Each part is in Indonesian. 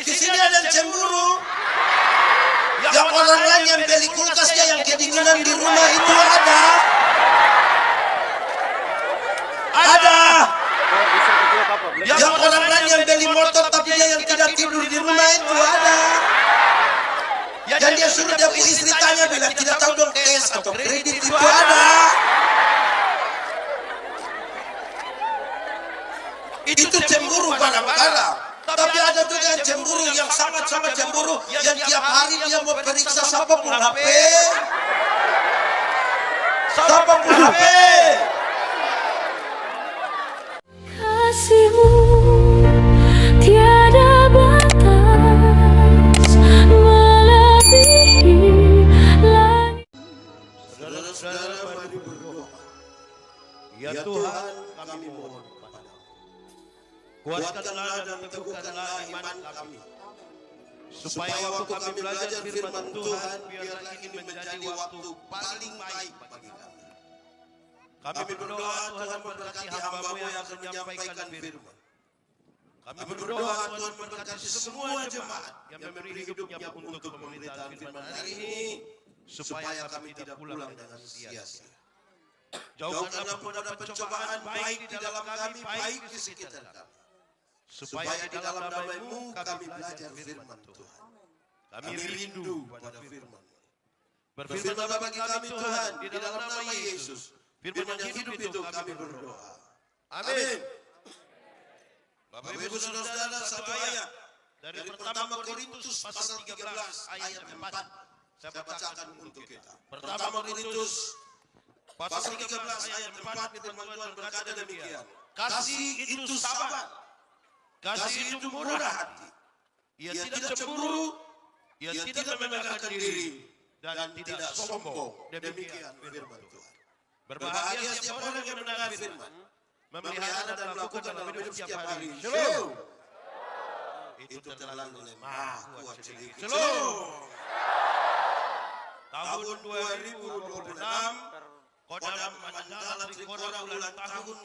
Di sini ada cemburu. Yang orang lain yang beli kulkasnya yang kedinginan di rumah itu ada. Ada. Yang orang lain yang beli motor tapi dia yang tidak tidur di rumah itu ada. Dan dia suruh dia istri tanya bilang tidak tahu dong cash atau kredit itu ada. Itu cemburu barang-barang. Tapi ada juga yang cemburu yang sangat-sangat cemburu yang tiap hari dia mau periksa siapa pun HP. Siapa pun HP. Kasihmu tiada batas melebihi langit. Saudara-saudara, mari berdoa. Ya Tuhan, kami mohon kepadamu. Kuatkanlah dan teguhkanlah iman kami. Supaya waktu kami belajar firman Tuhan, biarlah ini menjadi waktu paling baik bagi kami. Kami berdoa Tuhan memberkati hamba-Mu yang akan menyampaikan firman. Kami berdoa Tuhan memberkati semua jemaat yang memberi hidupnya untuk pemerintahan firman hari ini, supaya kami tidak pulang dengan sia-sia. Jauhkanlah pada pencobaan baik di dalam kami, baik di sekitar kami. Supaya di dalam damai-Mu kami belajar firman Tuhan. Kami rindu pada firman-Mu. Berfirmanlah bagi kami Tuhan di dalam nama Yesus. Firman yang hidup itu kami berdoa. Amin. Bapak Ibu Saudara, satu ayat dari pertama Korintus pasal 13 ayat 4. Saya bacakan untuk kita. Pertama Korintus pasal 13 ayat 4, firman Tuhan berkata demikian. Kasih itu sabar. Kasih itu murah hati. Ia tidak cemburu, ia tidak memegahkan diri, dan tidak sombong. Demikian firman Tuhan. Berbahagia setiap orang yang mendengar firman, memelihara dan melakukan dalam hidup setiap hari. Shalom. Itu terlalu oleh Maha Kuasa. Shalom. Tahun 2026, Kodam Mandala Trikora ulang tahun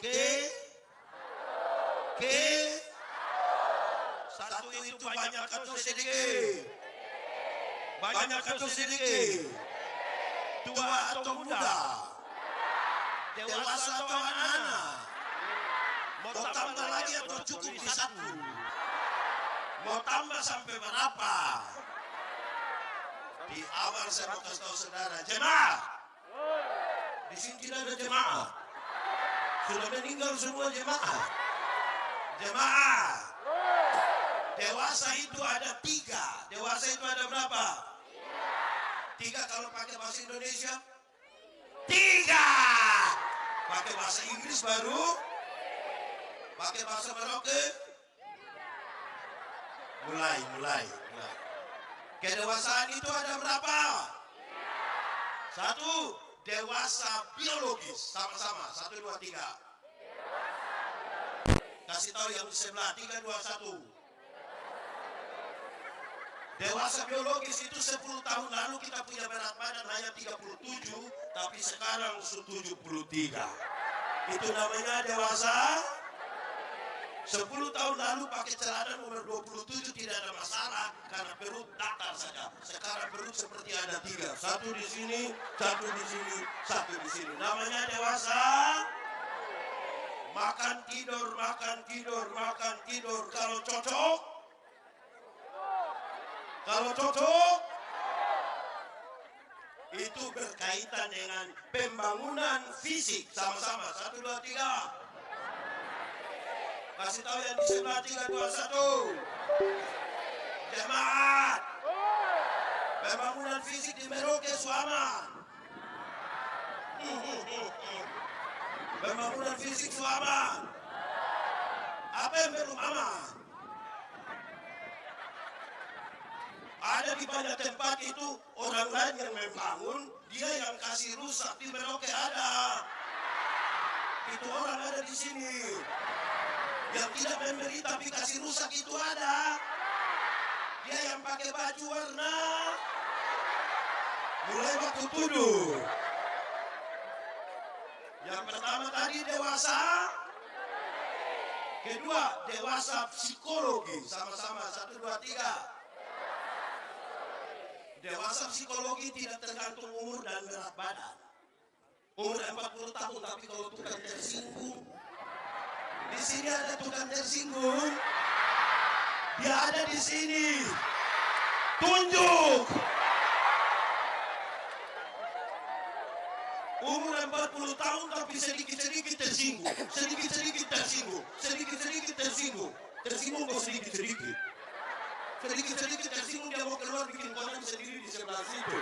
satu itu banyak atau sedikit? Banyak atau sedikit? Tua atau muda? Dewasa atau anak-anak? Mau tambah lagi atau cukup di satu? Mau tambah sampai berapa? Di awal saya mau kasih tahu saudara, jemaah. Di sini tidak ada jemaah. Sudah meninggal semua jemaah. Jemaah. Dewasa itu ada 3. Dewasa itu ada berapa? 3 kalau pakai bahasa Indonesia. 3. Pakai bahasa Inggris baru. Pakai bahasa Merauke. Mulai. Kedewasaan itu ada berapa? 1. Dewasa biologis. Sama-sama. 1, 2, 3. Kasih tahu yang di sebelah. 3, 2, 1. Dewasa biologis itu 10 tahun lalu kita punya berat badan hanya 37, tapi sekarang 73. Itu namanya dewasa. 10 tahun lalu pakai celana nomor 27 tidak ada masalah karena perut datar saja. Sekarang perut seperti ada 3. 1 di sini, 1 di sini, 1 di sini. Namanya dewasa. Makan tidur, makan tidur, makan tidur. Kalau cocok? Kalau cocok, itu berkaitan dengan pembangunan fisik. Sama-sama, 1, 2, 3. Kasih tahu yang di sebelah. 3, 2, 1. Jemaat. Pembangunan fisik di Merauke Suaman. Pembangunan fisik Suaman. Apa yang belum aman? Ada di banyak tempat itu orang lain yang membangun, dia yang kasih rusak. Di Merauke ada. Itu orang ada di sini. Yang tidak memberi tapi kasih rusak itu ada. Dia yang pakai baju warna. Mulai waktu tuduh. Yang pertama tadi dewasa. Kedua, dewasa psikologi. Sama-sama, 1, 2, 3. Dewasa psikologi tidak tergantung umur dan berat badan. Umur 40 tahun, tapi kalau tukang tersinggung, di sini ada tukang tersinggung, dia ada di sini. Tunjuk. Umur 40 tahun tapi sedikit-sedikit tersinggung. Sedikit-sedikit tersinggung. Sedikit-sedikit tersinggung. Tersinggung kok sedikit-sedikit. Sedikit-sedikit tersinggung dia mau keluar bikin kolam sendiri di sebelah situ.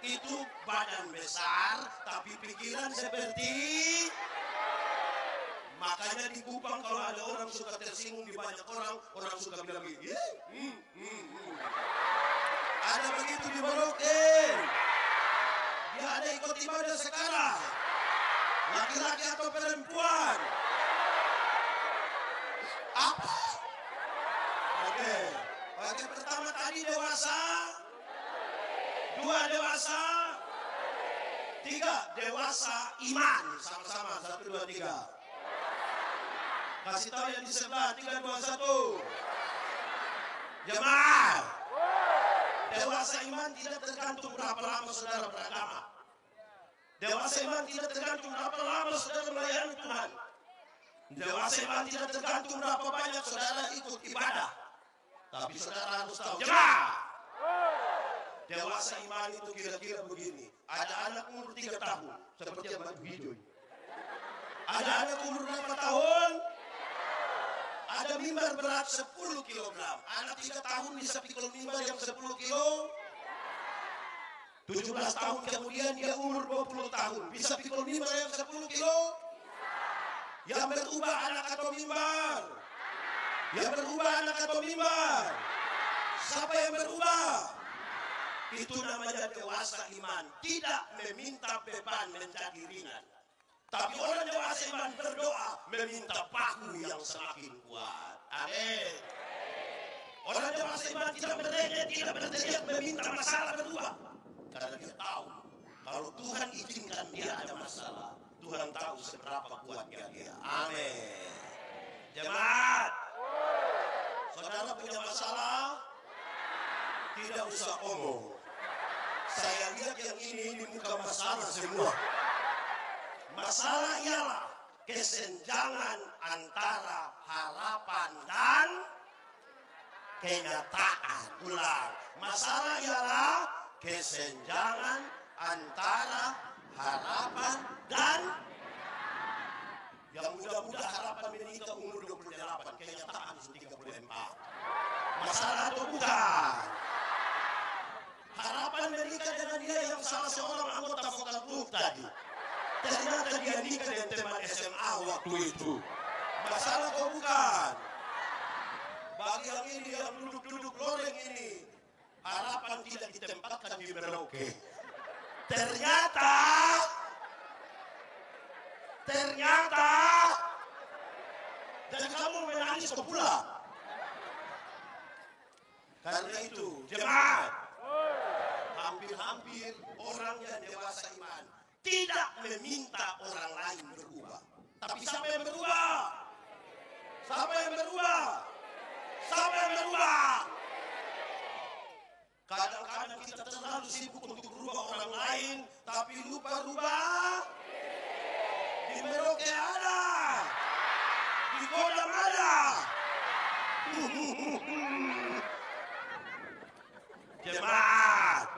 Itu badan besar tapi pikiran seperti. Makanya di Kupang kalau ada orang suka tersinggung di banyak orang, orang suka bilang begini. Ada begitu di Merauke. Dia ada ikut ibadah sekarang. Laki-laki atau perempuan? Apa? Oke. Pertama tadi dewasa. 2 dewasa. 3 dewasa iman. Sama-sama 1, 2, 3. Kasih tahu yang di sebelah. 3, 2, 1. Jemaah. Dewasa iman tidak tergantung berapa lama saudara beragama. Dewasa iman tidak tergantung berapa lama saudara melayani Tuhan. Dewasa iman tidak tergantung berapa banyak saudara ikut ibadah. Tapi saudara harus tahu, jemaah. Dewasa iman itu kira-kira begini. Ada anak umur 3 tahun, seperti yang baju hijau. Ada anak umur berapa tahun? Ada mimbar berat 10 kilogram. Anak 3 tahun bisa pikul mimbar yang 10 kilo. 17 tahun kemudian dia umur 20 tahun. Bisa pikul mimbar yang 10 kilo. Yang berubah anak atau mimbar? Yang berubah anak atau mimbar? Siapa yang berubah? Itu namanya dewasa iman. Tidak meminta beban menjadi ringan. Tapi orang dewasa iman berdoa meminta paku yang semakin kuat. Amin. Orang dewasa iman tidak berdengek, tidak berteriak meminta masalah berubah. Karena dia tahu kalau Tuhan izinkan dia ada masalah, Tuhan tahu seberapa kuatnya dia. Amin. Jemaat, saudara punya masalah, tidak usah omong. Saya lihat yang ini bukan masalah semua. Masalah ialah kesenjangan antara harapan dan kenyataan. Ulang. Masalah ialah kesenjangan antara harapan dan yang muda-muda harapan menikah umur 28, kenyataan 34. Masalah atau bukan? Harapan menikah dengan dia yang salah seorang anggota vokal grup tadi. Ternyata dia nikah dengan teman SMA waktu itu. Masalah kok bukan? Bagi yang ini yang duduk-duduk loreng ini, harapan tidak ditempatkan di Merauke. Ternyata dan kamu menangis ke pulang. Karena itu, jemaat, hampir-hampir orang yang dewasa iman tidak meminta orang lain berubah. Tapi siapa yang berubah? Siapa yang berubah? Siapa yang berubah? Kadang-kadang kita terlalu sibuk untuk berubah orang lain, tapi lupa rubah. Di Merauke ada, di Kodam ada. Jemaat,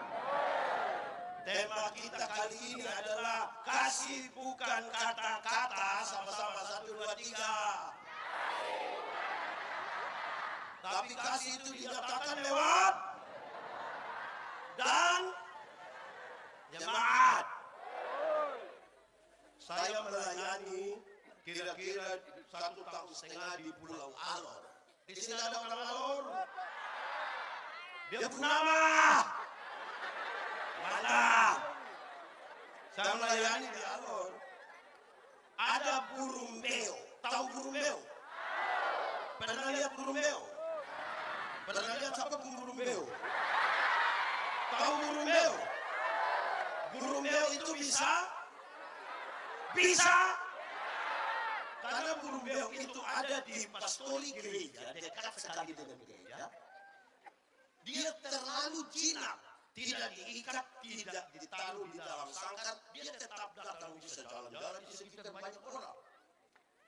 tema kita kali ini adalah kasih bukan kata-kata. Sama-sama 1, 2, 3. Tapi kasih itu dinyatakan lewat dan jemaat. Saya melayani kira-kira 1,5 tahun di Pulau Alor. Di sini ada orang Alor. Dia Purnama. Mana? Saya melayani di Alor. Ada burung beo. Tahu burung beo? Pernah lihat burung beo? Pernah lihat siapa burung beo? Tahu burung beo? Burung beo itu bisa karena burung beong itu ada di pastori gereja, dekat sekali dengan gereja, dia terlalu jinak, tidak diikat, tidak ditaruh di dalam sangkar, dia tetap datang bisa jalan-jalan di sekitar banyak orang.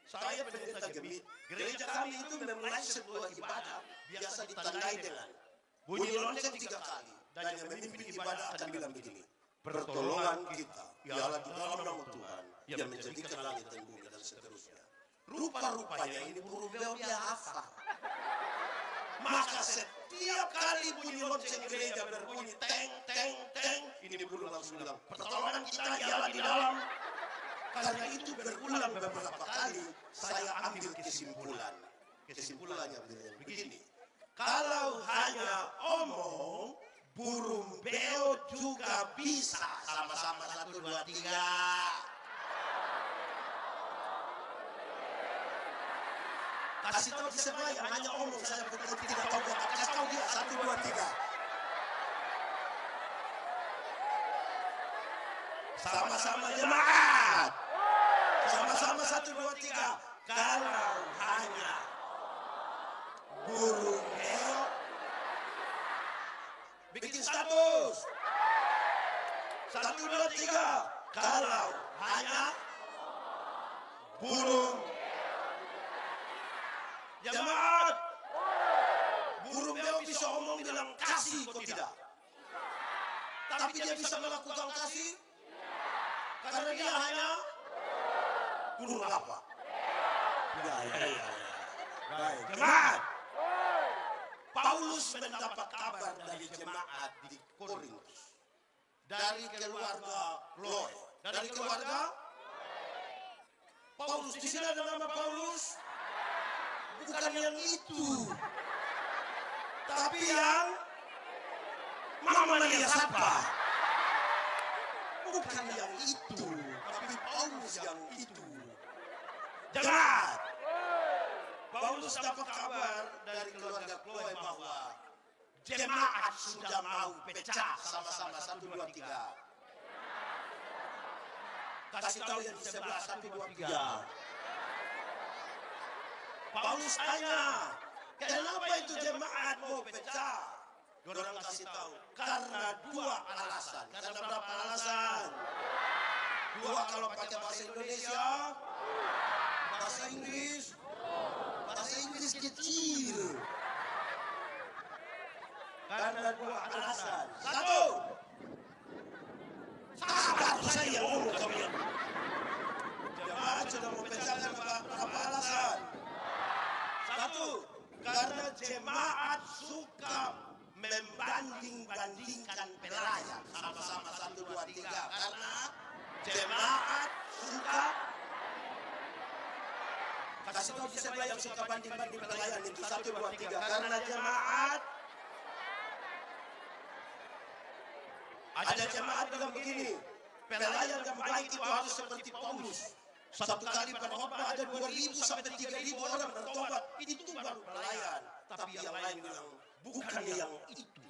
Saya pendeta Gemit, gereja kami itu memulai sebuah ibadah biasa ditandai dengan bunyi lonceng 3 kali, dan yang memimpin ibadah akan bilang begini, pertolongan kita ialah di dalam nama Tuhan yang menjadikan langit dan bumi dan seterusnya. Rupa-rupanya ini burung beong dia hafal. Maka setiap kali bunyi lonceng gereja berbunyi teng teng teng, ini burung langsung bilang pertolongan kita ialah di dalam. Karena itu berulang beberapa kali saya ambil kesimpulannya begini. Kalau hanya omong, burung beo juga bisa. Sama-sama 1, 2, 3. Kasih tahu di sebelah yang hanya omong saja bukan tidak tahu dia. Kasih tahu dia 1, 2, 3. Sama-sama jemaat. Sama-sama 1, 2, 3. Kalau hanya burung beo, bikin status. 1, 2, 3. Kalau hanya burung jemaat, burung beo bisa omong bilang kasih kok tidak. Tapi dia bisa melakukan kasih karena dia hanya burung apa? Baik. Jemaat, Paulus mendapat kabar dari jemaat di Korintus, dari keluarga Chloe, dari keluarga Paulus. Di sini ada nama Paulus, bukan yang itu, tapi yang Mama Nadia Sapa. Bukan yang itu, tapi Paulus yang itu. Jangan. Paulus dapat kabar dari keluarga Chloe bahwa jemaat sudah mau pecah. Sama-sama 1, 2, 3. Kasih tahu yang di sebelah 1, 2, 3. Paulus tanya, kenapa itu jemaat mau pecah? Orang kasih tahu, karena 2 alasan. Karena berapa alasan? 2 kalau pakai bahasa Indonesia, bahasa Inggris kecil. Karena 2 alasan. 1, sabar saya ngomong kalian. Jemaat sudah mau pecah karena berapa alasan? 1, karena jemaat suka membanding-bandingkan pelayan. Sama-sama 1, 2, 3. Karena jemaat suka. Kasih tahu di sebelah yang suka banding-banding pelayan itu 1, 2, 3. Karena jemaat. Ada jemaat bilang begini, pelayan yang baik itu harus seperti Paulus. Satu kali berkhotbah ada 2.000 sampai 3.000 orang bertobat. Itu baru pelayan. Tapi yang lain bilang bukan yang itu.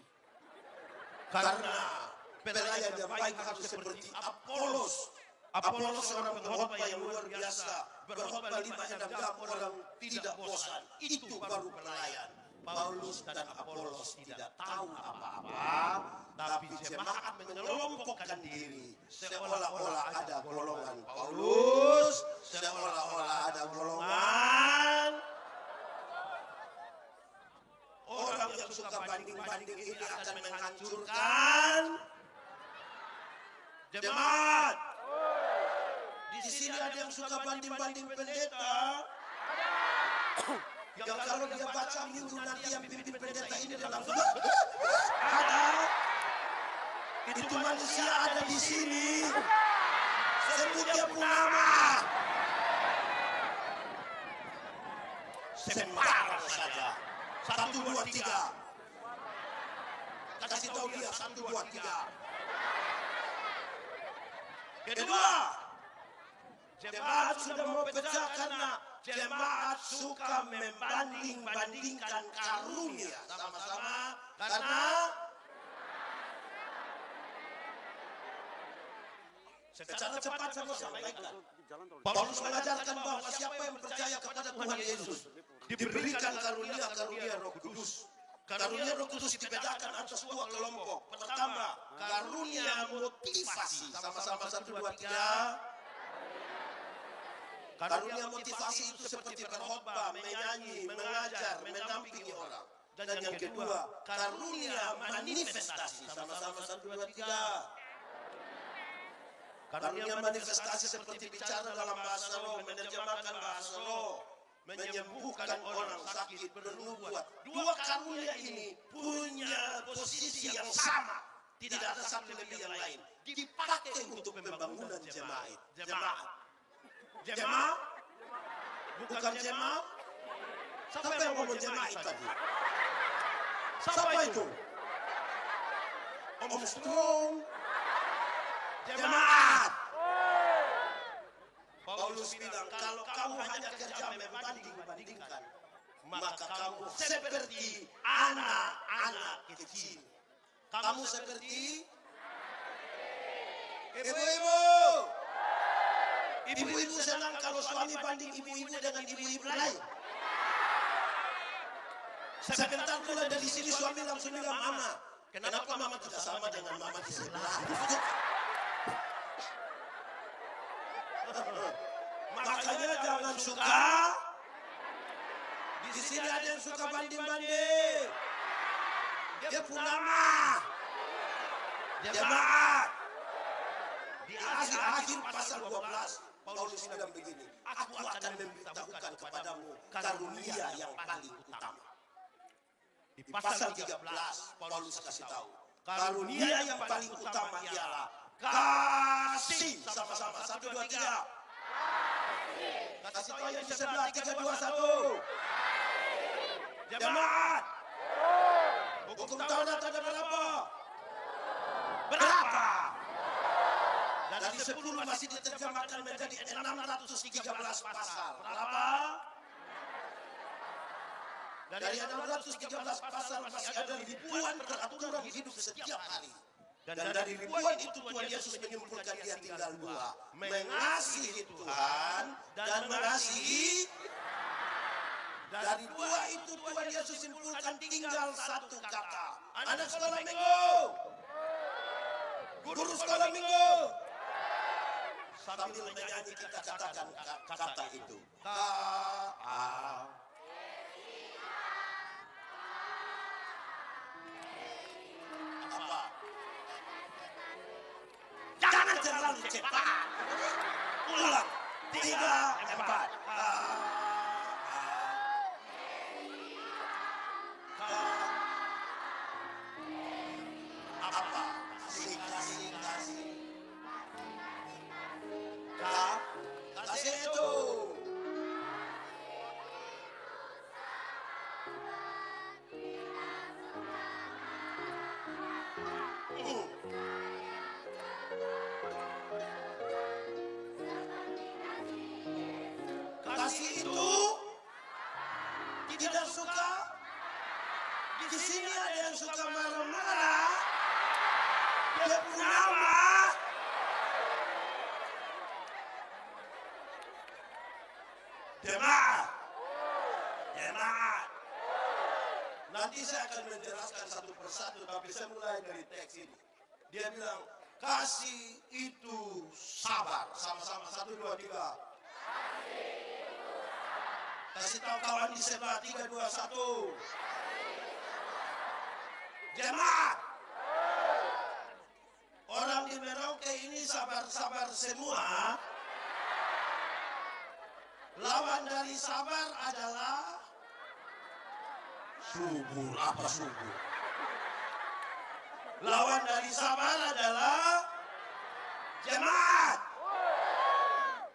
Karena pelayan yang baik harus seperti Apolos. Apolos seorang pengkhotbah yang luar biasa. Berkhotbah 5 jam orang tidak bosan. Itu baru pelayan. Paulus dan Apolos tidak tahu apa-apa, tapi jemaat mengelompokkan diri seolah-olah ada golongan Paulus, seolah-olah ada golongan orang yang suka banding-banding ini akan menghancurkan jemaat. Di sini ada yang suka banding-banding pendeta. Yang kalau dia baca minggu nanti yang pimpin pendeta ini dia langsung ada. Itu manusia ada di sini. Sebut dia pun nama. Sembarang saja. 1, 2, 3. Kasih tahu dia 1, 2, 3. Kedua, jemaat sudah mau pecah karena jemaat suka membanding-bandingkan karunia. Sama-sama. Karena Secara cepat saya mau sampaikan. Paulus mengajarkan bahwa siapa yang percaya kepada Tuhan Yesus diberikan karunia Roh Kudus. Karunia Roh Kudus dibedakan atas dua kelompok. Pertama, karunia motivasi. Sama-sama 1, 2, 3. Karunia motivasi itu seperti berkhotbah, menyanyi, mengajar, mendampingi orang. Dan yang kedua, karunia manifestasi. Sama-sama 1, 2, 3. Karunia manifestasi seperti bicara dalam bahasa roh, menerjemahkan bahasa roh, menyembuhkan orang sakit, bernubuat. Dua karunia ini punya posisi yang sama. Tidak ada satu lebih yang lain. Dipakai untuk pembangunan jemaat. Jemaat? Bukan jemaat? Siapa yang ngomong jemaat tadi? Siapa itu? Om Strong? Jemaat. Paulus bilang, kalau kamu hanya kerja membanding-bandingkan, maka kamu seperti anak-anak kecil. Kamu seperti ibu-ibu senang kalau suami banding ibu-ibu dengan ibu-ibu lain. Sebentar pula dari sini suami langsung bilang, mama, kenapa mama tidak sama dengan mama di sebelah? Makanya jangan suka. Di sini ada yang suka banding-banding. Dia punama. Jemaat. Di akhir pasal 12, Paulus bilang begini, aku akan memberitahukan kepadamu karunia yang paling utama. Di pasal 13, Paulus kasih tahu, karunia yang paling utama ialah kasih. Sama-sama 1, 2, 3. Kasih tahu yang di sebelah 3, 2, 1. Jemaat. Hukum Taurat ada berapa? Berapa? Dari 10 masih diterjemahkan menjadi 613 pasal. Berapa? Dari 613 pasal masih ada ribuan peraturan hidup setiap hari. Dan dari ribuan itu Tuhan Yesus menyimpulkan dia tinggal dua. Mengasihi Tuhan dan mengasihi. Dari dua itu Tuhan Yesus simpulkan tinggal satu kata. Anak sekolah minggu. Guru sekolah minggu. Sambil menyanyi kita katakan kata itu. Apa? Jangan terlalu cepat. Ulang. 3, 4. Apa? Kasih. Kasih itu. Kasih itu tidak suka. Di sini ada yang suka marah-marah. Dia punya nama. Jemaat. Nanti saya akan menjelaskan satu persatu, tapi saya mulai dari teks ini. Dia bilang, kasih itu sabar. Sama-sama 1, 2, 3. Kasih tahu kawan di sebelah 3, 2, 1. Jemaat. Orang di Merauke ini sabar-sabar semua. Lawan dari sabar adalah subur. Apa subur? Lawan dari sabar adalah jemaat.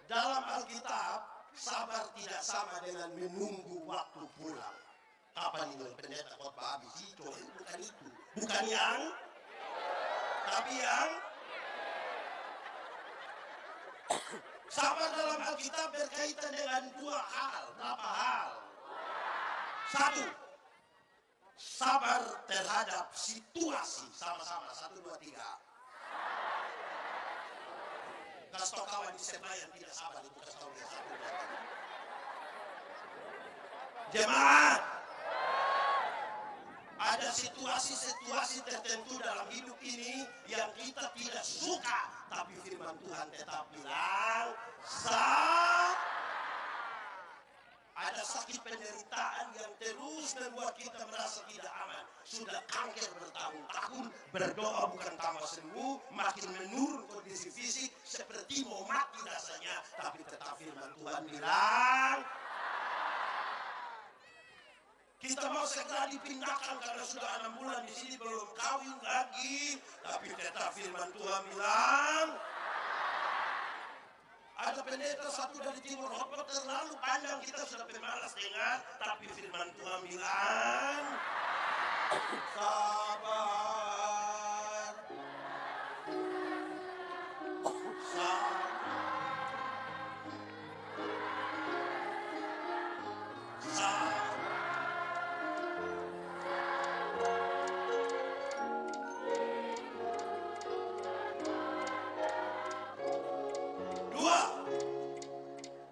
Dalam Alkitab, sabar tidak sama dengan menunggu waktu pulang. Kapan ini pendeta khotbah habis itu? Bukan itu. Bukan yang, tapi yang sabar dalam Alkitab berkaitan dengan dua hal. Berapa hal? 1. Sabar terhadap situasi. Sama-sama 1, 2, 3. Kasih tau kawan di sebelah yang tidak sabar itu, kasih tau dia satu. Jemaat, ada situasi-situasi tertentu dalam hidup ini yang kita tidak suka, tapi firman Tuhan tetap bilang, ada sakit penderitaan yang terus membuat kita merasa tidak aman. Sudah kanker bertahun-tahun, berdoa bukan tambah sembuh, makin menurun kondisi fisik, seperti mau mati rasanya. Tapi tetap firman Tuhan bilang, kita mau segera dipindahkan karena sudah 6 bulan di sini belum kawin lagi. Tapi tetap firman Tuhan bilang, ada pendeta satu dari Timur Hotpot terlalu panjang, kita sudah pemalas dengar. Tapi firman Tuhan bilang, sabar.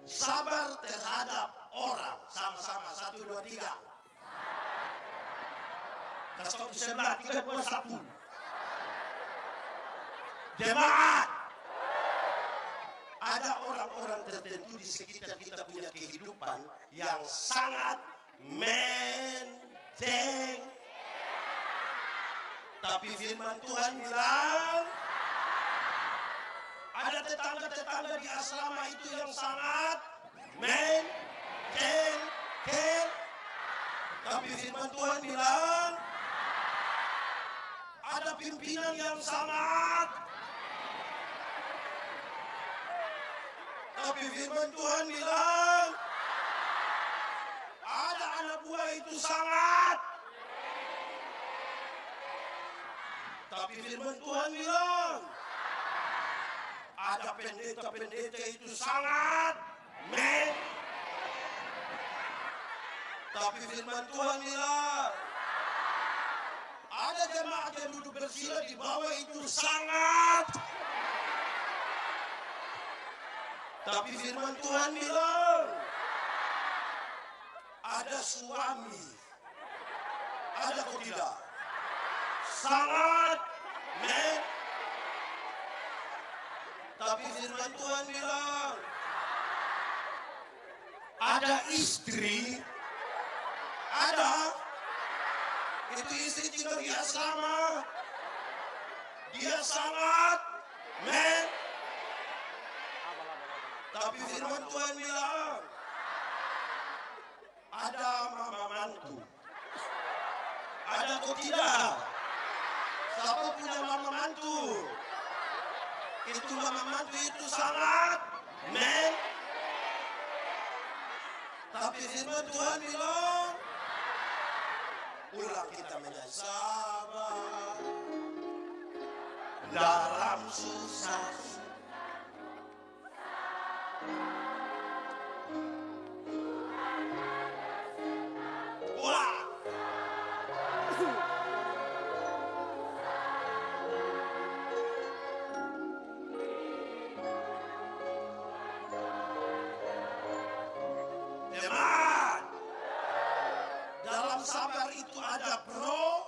Sabar terhadap orang. Sama-sama, 1, 2, 3. Kasih tahu di sebelah, 3, 2, 1. Jemaat, ada orang-orang tertentu di sekitar kita punya kehidupan yang sangat menteng. Tapi firman Tuhan bilang, ada tetangga-tetangga di asrama itu yang sangat menteng. Tapi firman Tuhan bilang, ada pimpinan yang sangat. Tapi firman Tuhan bilang, ada anak buah itu sangat. Tapi firman Tuhan bilang, ada pendeta-pendeta itu sangat tapi firman Tuhan bilang, ada jemaat yang duduk bersila di bawah itu sangat. Tapi firman Tuhan bilang, ada suami, ada kok tidak, sangat tapi firman Tuhan bilang, ada istri, ada, itu istri tinggal di asrama, dia sangat tapi firman Tuhan bilang, ada mama mantu, ada kok tidak, siapa punya mama mantu? Itu mama mantu itu sangat tapi firman Tuhan bilang, ulang kita menjadi sabar dalam susah. Ulang. Dalam sabar itu ada protes,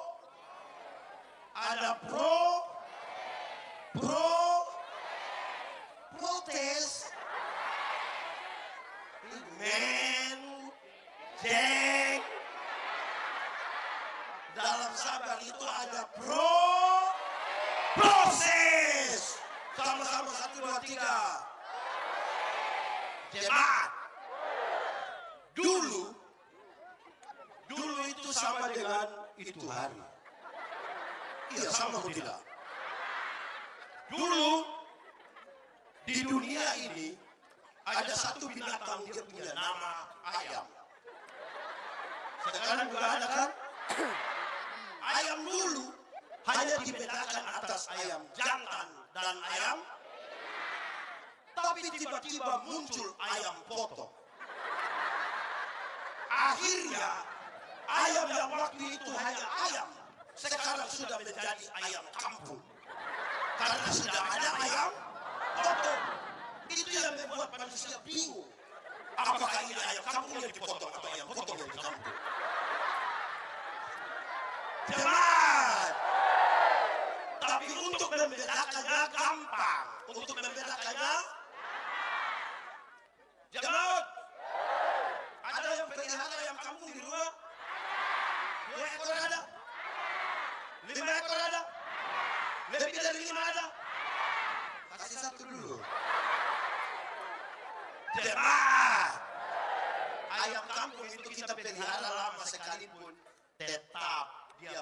dalam sabar itu ada proses. Sama-sama 1, 2, 3. Jemaat, dulu itu sama dengan itu hari. Iya, sama atau tidak? Dulu di dunia ini ada satu binatang, dia punya nama ayam. Sekarang juga ada kan? Ayam dulu hanya dibedakan atas ayam jantan dan ayam, tapi tiba-tiba muncul ayam potong. Akhirnya ayam yang waktu itu hanya ayam, sekarang sudah menjadi ayam kampung. Karena sudah ada ayam potong. Itu yang membuat manusia bingung. Apakah ini ayam kampung yang dipotong atau ayam potong yang di kampung? Jemaat. Tapi untuk membedakannya gampang. Untuk membedakannya, jemaat. Ada yang pelihara ayam kampung di rumah? 2 ekor ada? 5 ekor ada? Lebih dari 5 ada? Kasih 1 dulu. Jemaat. Ayam kampung itu kita pelihara lama sekalipun, tetap dia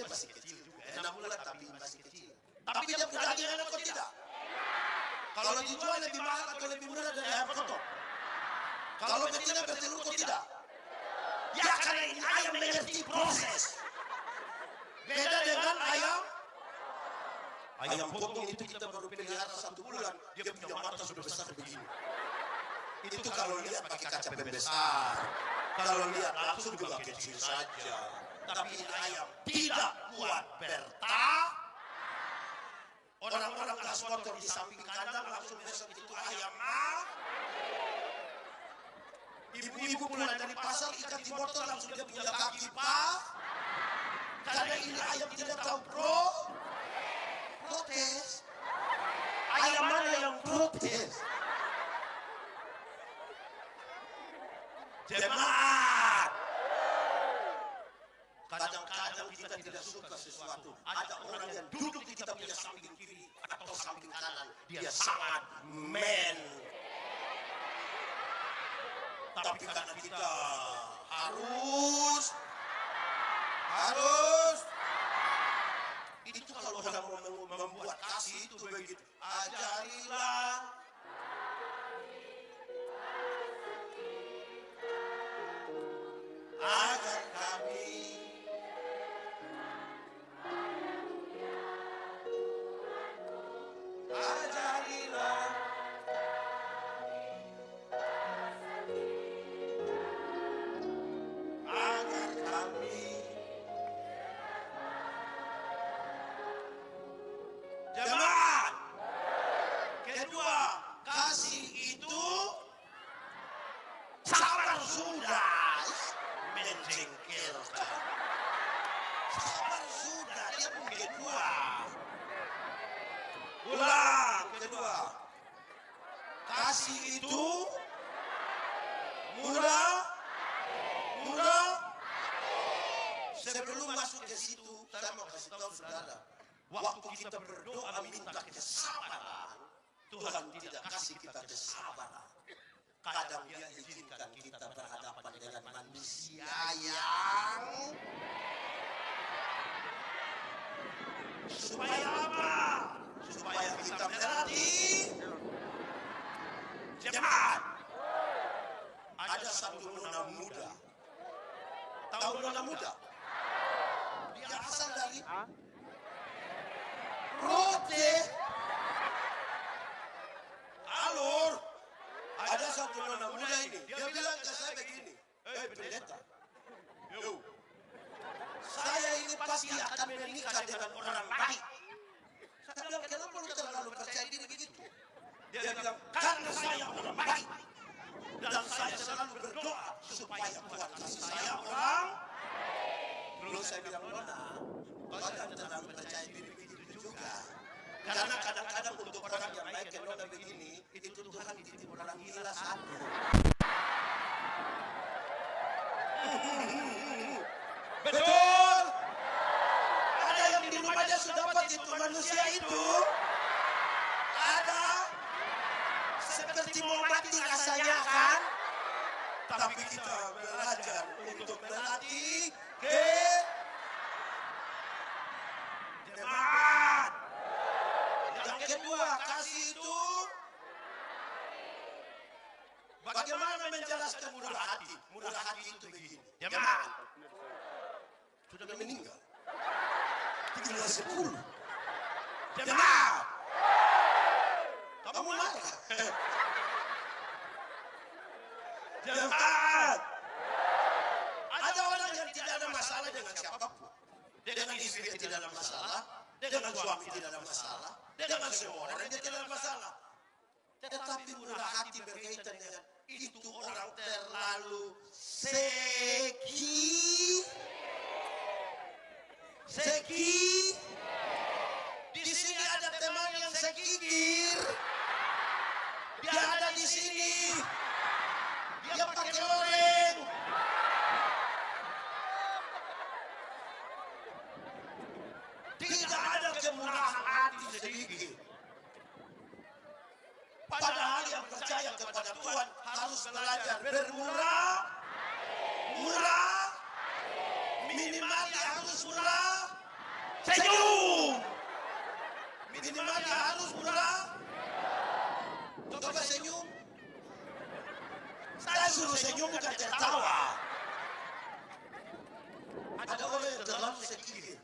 masih kecil juga. 6 bulan tapi masih kecil. Tapi dia punya daging enak atau tidak? Kalau dijual lebih mahal atau lebih murah dari ayam potong? Kalau betina bertelur atau tidak? Ya karena ini ayam mengerti proses. Beda dengan ayam potong itu kita baru pelihara 1 bulan, dia punya mata sudah besar begini. Itu kalau lihat pakai kaca pembesar, kalau lihat langsung juga kecil saja. Tapi ini ayam tidak kuat bertahan. Orang-orang gas motor di samping kandang langsung besok itu ayam Ibu-ibu pulang dari pasar ikan di motor langsung dia punya kaki pak. Karena ini ayam tidak tahu protes. Ayam mana yang protes? Jemaat. Kadang-kadang kita tidak suka sesuatu. Ada orang yang duduk di kita punya samping kiri atau samping kanan. Dia sangat men. Tapi karena kita harus itu kalau orang mau membuat kasih itu begitu. Ajarilah agar kami ajarilah agar kami. Jemaat. Kedua, kasih itu sabar sudah menjengkelkan. Sabar sudah, dia pun kedua. Ulang, kedua. Kasih itu murah. Sebelum masuk ke situ, saya mau kasih tahu saudara. Waktu kita berdoa minta kesabaran, Tuhan tidak kasih kita kesabaran. Kadang dia izinkan kita berhadapan dengan manusia yang supaya apa? Supaya kita melatih. Jemaat. Ada satu nona muda. Tahu nona muda? Dia asal dari Rote. Alur. Ada satu nona muda ini. Dia bilang ke saya begini. Pendeta. Yo. Saya ini pasti akan menikah dengan orang baik. Saya bilang, kenapa lu terlalu percaya diri begitu? Dia bilang, karena saya orang baik. Dan saya selalu berdoa supaya Tuhan kasih saya orang. Terus saya bilang, nona, kau jangan terlalu percaya diri begitu juga. Karena kadang-kadang untuk orang yang baik ke nona begini, itu Tuhan titip orang gila satu. Betul. Ada yang di rumahnya sudah dapat itu manusia itu. Ada. Seperti mau mati rasanya kan. Tapi kita belajar untuk melatih jemaat. Yang kedua, kasih itu bagaimana menjelaskan murah hati. Murah hati itu begini. Jemaat sudah meninggal. Tinggal 10. Jemaat. Kamu marah? Jemaat. Ada orang yang tidak ada masalah dengan siapapun. Dengan istri tidak ada masalah. Dengan suami tidak ada masalah. Dengan semua orang dia tidak ada masalah. Tetapi murah hati berkaitan dengan itu orang terlalu seki. Di sini ada teman yang sekikir. Dia ada di sini. Dia pakai loreng. Tidak ada kemurahan hati sedikit. Padahal yang percaya kepada Tuhan harus belajar bermurah, minimal dia harus murah, senyum. Minimal dia harus murah. Coba senyum. Saya suruh senyum bukan tertawa. Ada orang yang terlalu sedikit.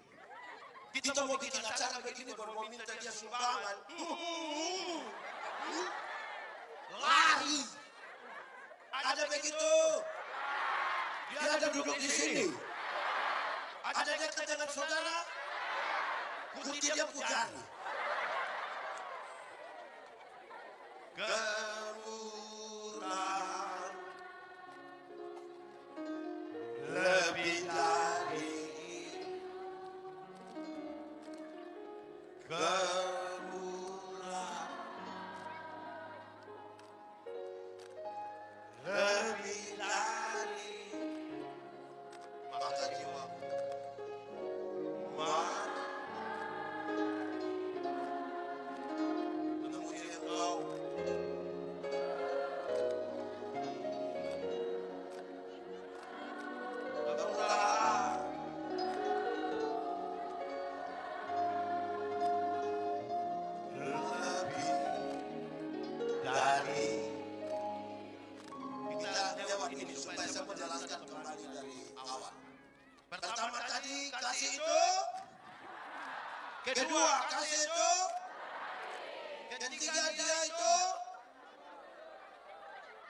Kita mau bikin acara begini baru mau minta dia sumbangan. Lari. Ada begitu. Dia ada duduk di sini. Ada dekat dengan saudara. Kunci dia pujari. Kemurahan lebih dari kemurahan lebih dari mata jiwa menemui engkau kemurahan lebih dari kita jawab ini supaya saya menjelaskan kembali dari awal. Pertama tadi kasih itu, kedua kasih itu, ketiga dia itu,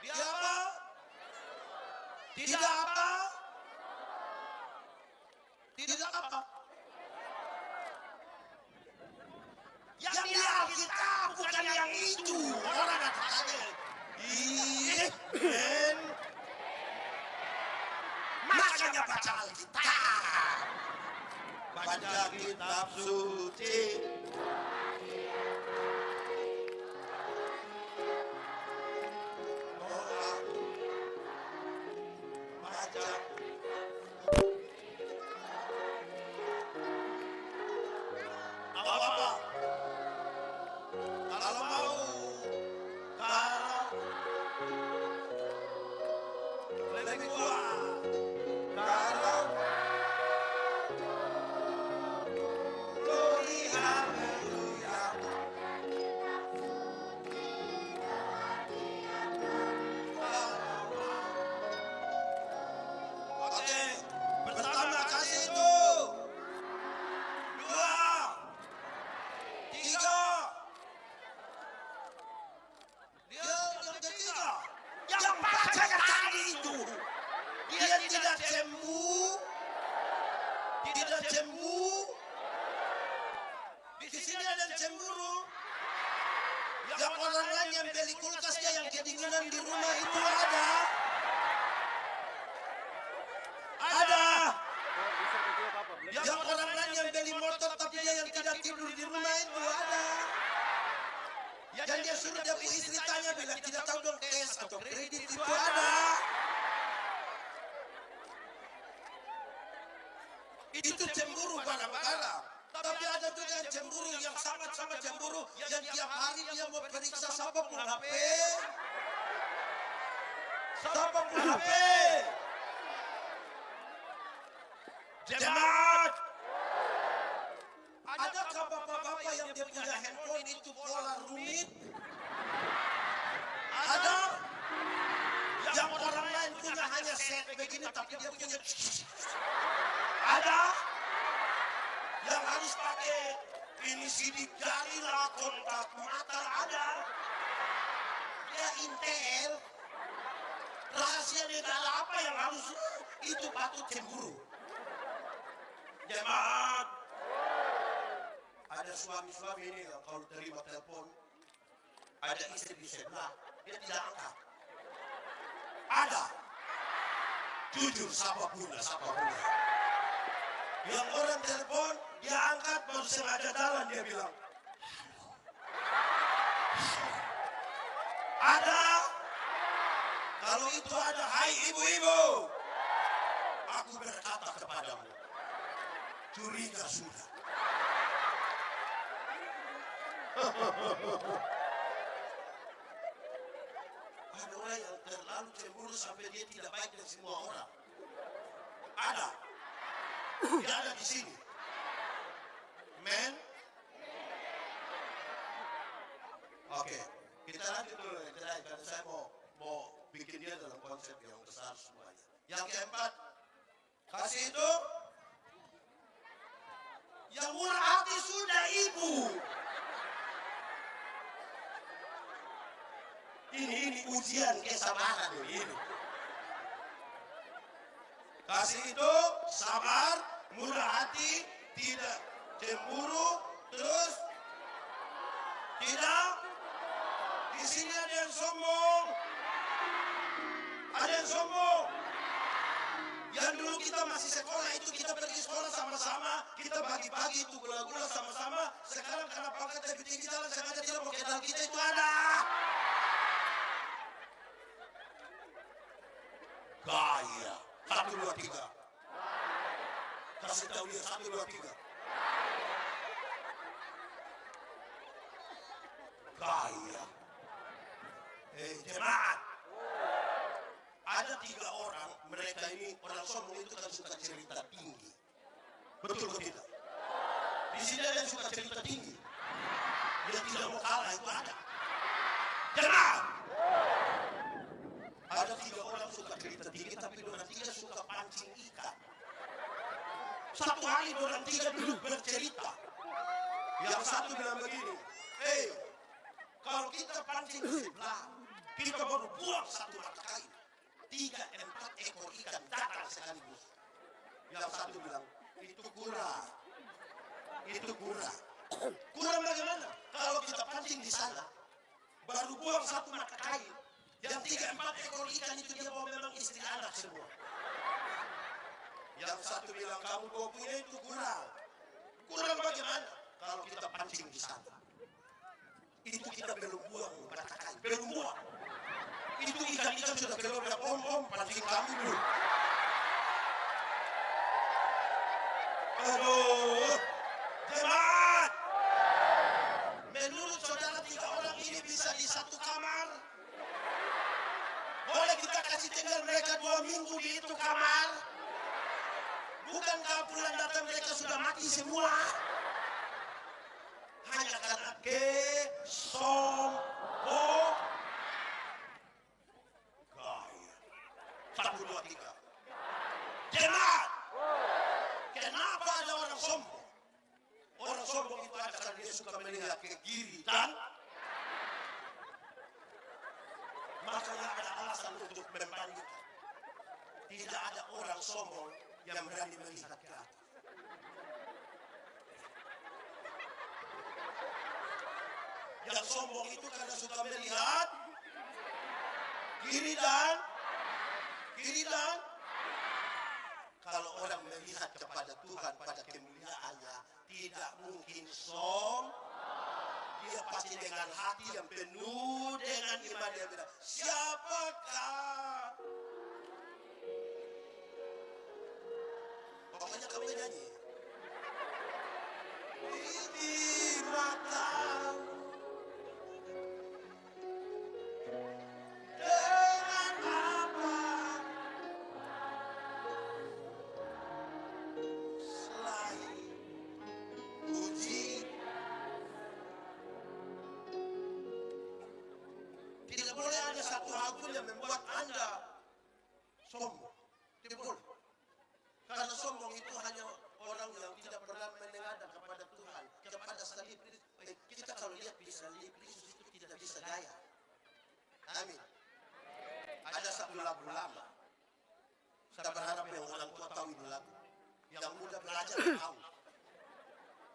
dia apa? Tidak apa? Tidak apa? Yang di Alkitab bukan yang itu. Orang katanya, makanya baca Alkitab. Baca kitab suci. Baca. Apa? Kalau mau, lebih kuat. Kalau glory haleluya. Oke, pertama kasih itu. Dua, tiga. Dia yang ketiga. Yang baca tadi itu. Dia tidak cemburu. Di sini ada cemburu. Yang orang lain yang beli kulkasnya yang kedinginan di rumah itu ada. Yang orang lain yang beli motor tapi dia yang tidak tidur di rumah itu ada. Yang dia suruh dia istri tanya bilang tidak tahu dong cash atau kredit itu ada. Itu cemburu barang-barang. Tapi ada juga yang cemburu yang sangat-sangat cemburu. Yang tiap hari dia mau periksa siapa pun HP. Jemaat. Adakah bapak-bapak yang dia punya handphone itu pola rumit? Ada. Yang orang lain punya hanya set begini tapi dia punya. Ada. Yang harus pakai ini sidik jari lah kontak mata ada. Ya Intel. Rahasia negara apa yang harus itu patut cemburu. Jemaat. ada suami-suami ini yang kalau terima telepon, ada istri di sebelah, dia tidak angkat. Ada. Jujur, siapa punya. Yang orang telepon, dia angkat, baru sengaja jalan, dia bilang, ada. Kalau itu ada, hai ibu-ibu, aku berkata kepadamu, curiga sudah. Ada orang yang terlalu cemburu sampai dia tidak baik dengan semua orang. Ada. Dia ada di sini. Men. Oke, kita lanjut dulu karena saya mau bikin dia dalam konsep yang besar semuanya. Yang keempat, kasih itu yang murah hati sudah ibu. Ini ujian kesabaran ini. Kasih itu sabar, murah hati, tidak cemburu, terus tidak. Di sini ada yang sombong. Ada yang sombong. Yang dulu kita masih sekolah itu kita pergi sekolah sama-sama, kita bagi-bagi itu gula-gula sama-sama. Sekarang karena pangkat lebih tinggi jalan sengaja tidak mau kenal kita itu ada. Gaya. 1, 2, 3. Kasih tahu dia 1, 2, 3. Gaya. Jemaat. Ada 3 orang, mereka ini orang sombong itu kan suka cerita tinggi. Betul atau tidak? Di sini ada yang suka cerita tinggi. Dia tidak mau kalah itu ada. Jemaat. Ada 3 orang suka cerita tinggi, tapi orang 3 suka pancing ikan. Satu hari orang 3 duduk bercerita. Yang satu bilang begini, kalau kita pancing di sebelah, kita baru buang 1 mata kain. 3-4 ekor ikan datang sekaligus. Yang satu bilang, itu kurang. Itu kurang. Kurang bagaimana? Kalau kita pancing di sana, baru buang 1 mata kain. Yang 3-4 ekor ikan itu dia bawa memang istri anak semua. Yang satu bilang kamu bawa punya itu kurang. Kurang bagaimana? Kalau kita pancing di sana. Itu kita belum buang mata kain. Belum buang. Itu ikan-ikan sudah keluar dari om pancing kami dulu. Aduh. Jemaat. Menurut saudara 3 orang ini bisa di satu kamar? Boleh kita kasih tinggal mereka 2 minggu di itu kamar? Bukankah bulan datang mereka sudah mati semua? Hanya karena kesombongan. Gaya. 1, 2, 3. Jemaat. Kenapa ada orang sombong? Orang sombong itu ada karena dia suka melihat ke kiri dan makanya ada alasan untuk membandingkan. Tidak ada orang sombong yang berani melihat ke atas. Yang sombong itu karena suka melihat kiri dan kalau orang melihat kepada Tuhan pada kemuliaannya tidak mungkin sombong. Dia pasti dengan hati yang penuh dengan iman dia bilang, siapakah? Pokoknya kamu nyanyi. Ini matamu dengan apa? Selain puji. Tidak boleh ada satu hal pun yang membuat Anda sombong. Tidak boleh. Karena sombong itu hanya orang yang tidak pernah menengadah kepada Tuhan, kepada salib. Kita kalau lihat di salib Yesus itu tidak bisa gaya. Amin. Ada satu lagu lama. Saya berharap yang orang tua tahu ini lagu. Yang muda belajar tahu.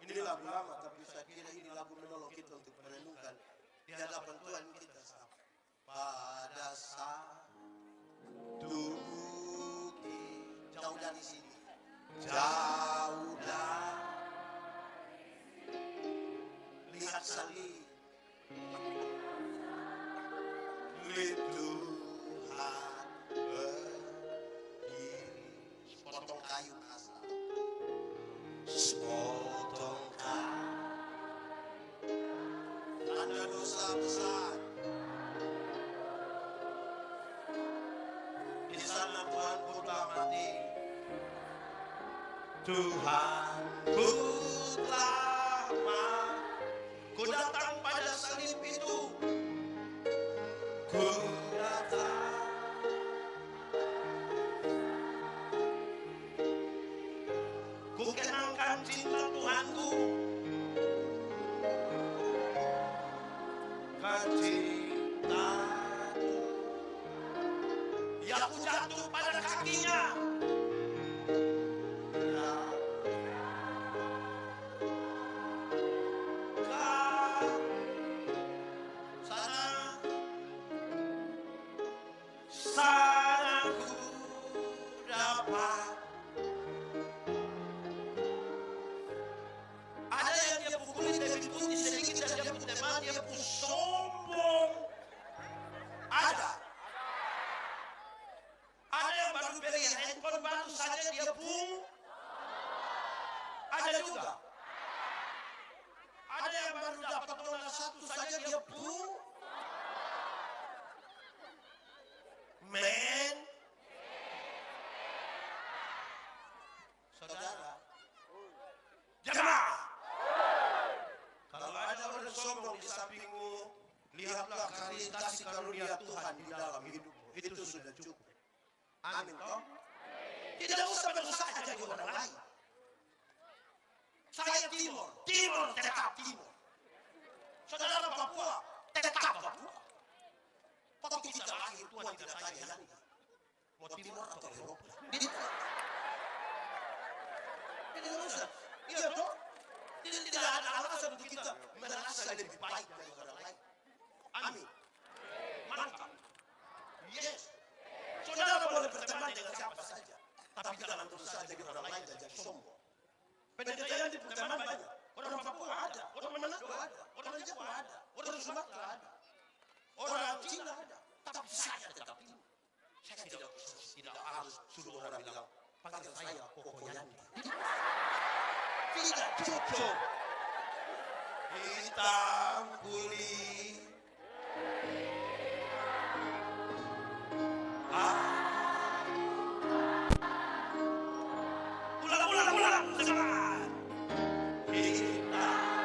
Ini lagu lama, tapi saya kira ini lagu menolong kita untuk merenungkan di hadapan Tuhan kita. Pada satu bukit jauh dari sini, jauh dari lihat salib, lihat Tuhan berdiri, sepotong kayu kasar, sepotong kayu, tanda dosa besar. Di sana Tuhan ku telah mati, Tuhan ku telah mati. Ku datang pada salib itu, ku datang. Ku kenangkan cinta Tuhanku, kan cinta ya ku jatuh pada kakinya. Sana ku dapat. Ada yang dia pukuli lebih putih sedikit dan dia putih teman, dia pun sombong. Ada yang baru beli handphone baru saja dia pun. Ada juga. Ada yang baru dapat dolar satu saja dia pun. Men, saudara, jemaah, kalau ada orang sombong di sampingmu, lihatlah kasih karunia Tuhan di dalam hidupmu. Itu sudah cukup. Amin toh? Tidak usah berusaha jadi orang lain. Saya Timur tetap Timur. Saudara Papua tetap Papua. Waktu kita lahir Tuhan tidak tanya mau Timur atau Eropa. Tidak usah. Iya toh? Tidak ada alasan untuk kita merasa lebih baik dari orang lain. Amin. Mantap. Yes. Saudara boleh berteman dengan siapa saja, tapi jangan berusaha jadi orang lain dan jadi sombong. Pendeta di teman banyak. Orang Papua ada, orang Manado ada, orang Jawa ada, orang Sumatera ada, orang Cina ada. Tapi saya tetap Timur. Saya tidak harus suruh orang bilang panggil saya Koko Yanti. Tidak cocok. Hitam kulit. Ulang. Semangat. Hitam.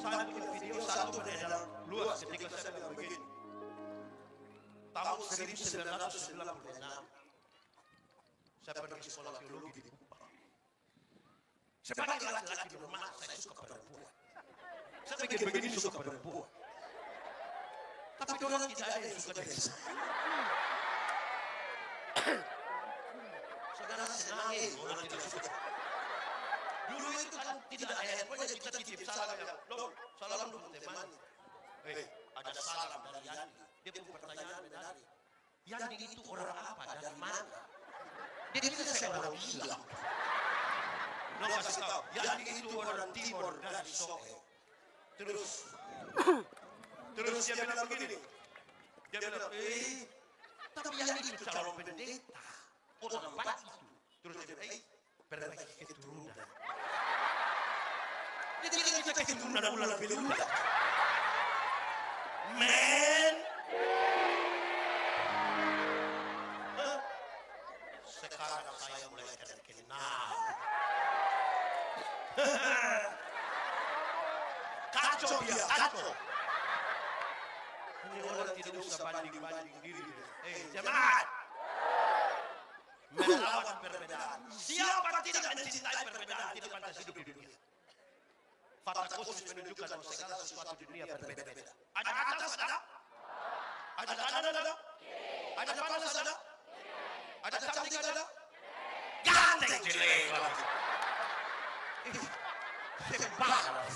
Saya bikin video satu beredar luas ketika saya bilang begini. Tahun 1996 saya pergi sekolah teologi di Kupang. Sebagai laki-laki di rumah saya suka perempuan. Saya pikir begini suka perempuan. Tapi orang tidak ada yang suka dengan saya. Saudara senang orang tidak suka. Dulu itu kan tidak ada handphone, kita titip salam yang salam dulu teman. Ada salam dari Yandi. Dia punya pertanyaan menarik. Yandi itu orang apa? Dari mana? Dia kira saya orang gila. Lo kasih tahu. Yandi itu orang Timur dari Sohe. Terus dia bilang begini. Dia bilang, tapi Yandi itu calon pendeta. Orang baik itu. Terus dia bilang, perbaiki keturunan. Dia tidak bisa keturunan ular beluga. Men. Sekarang saya mulai terkenal. Kacau dia, kacau. Ini orang tidak usah banding-banding diri. Jemaat. Melawan perbedaan. Siapa tidak mencintai perbedaan tidak pantas hidup di dunia. Fakta khusus menunjukkan bahwa segala sesuatu di dunia berbeda-beda. Ada atas, ada? Ada kanan, ada? Ada panas, ada? Ada cantik, ada? Ganteng, jelek. Sebab.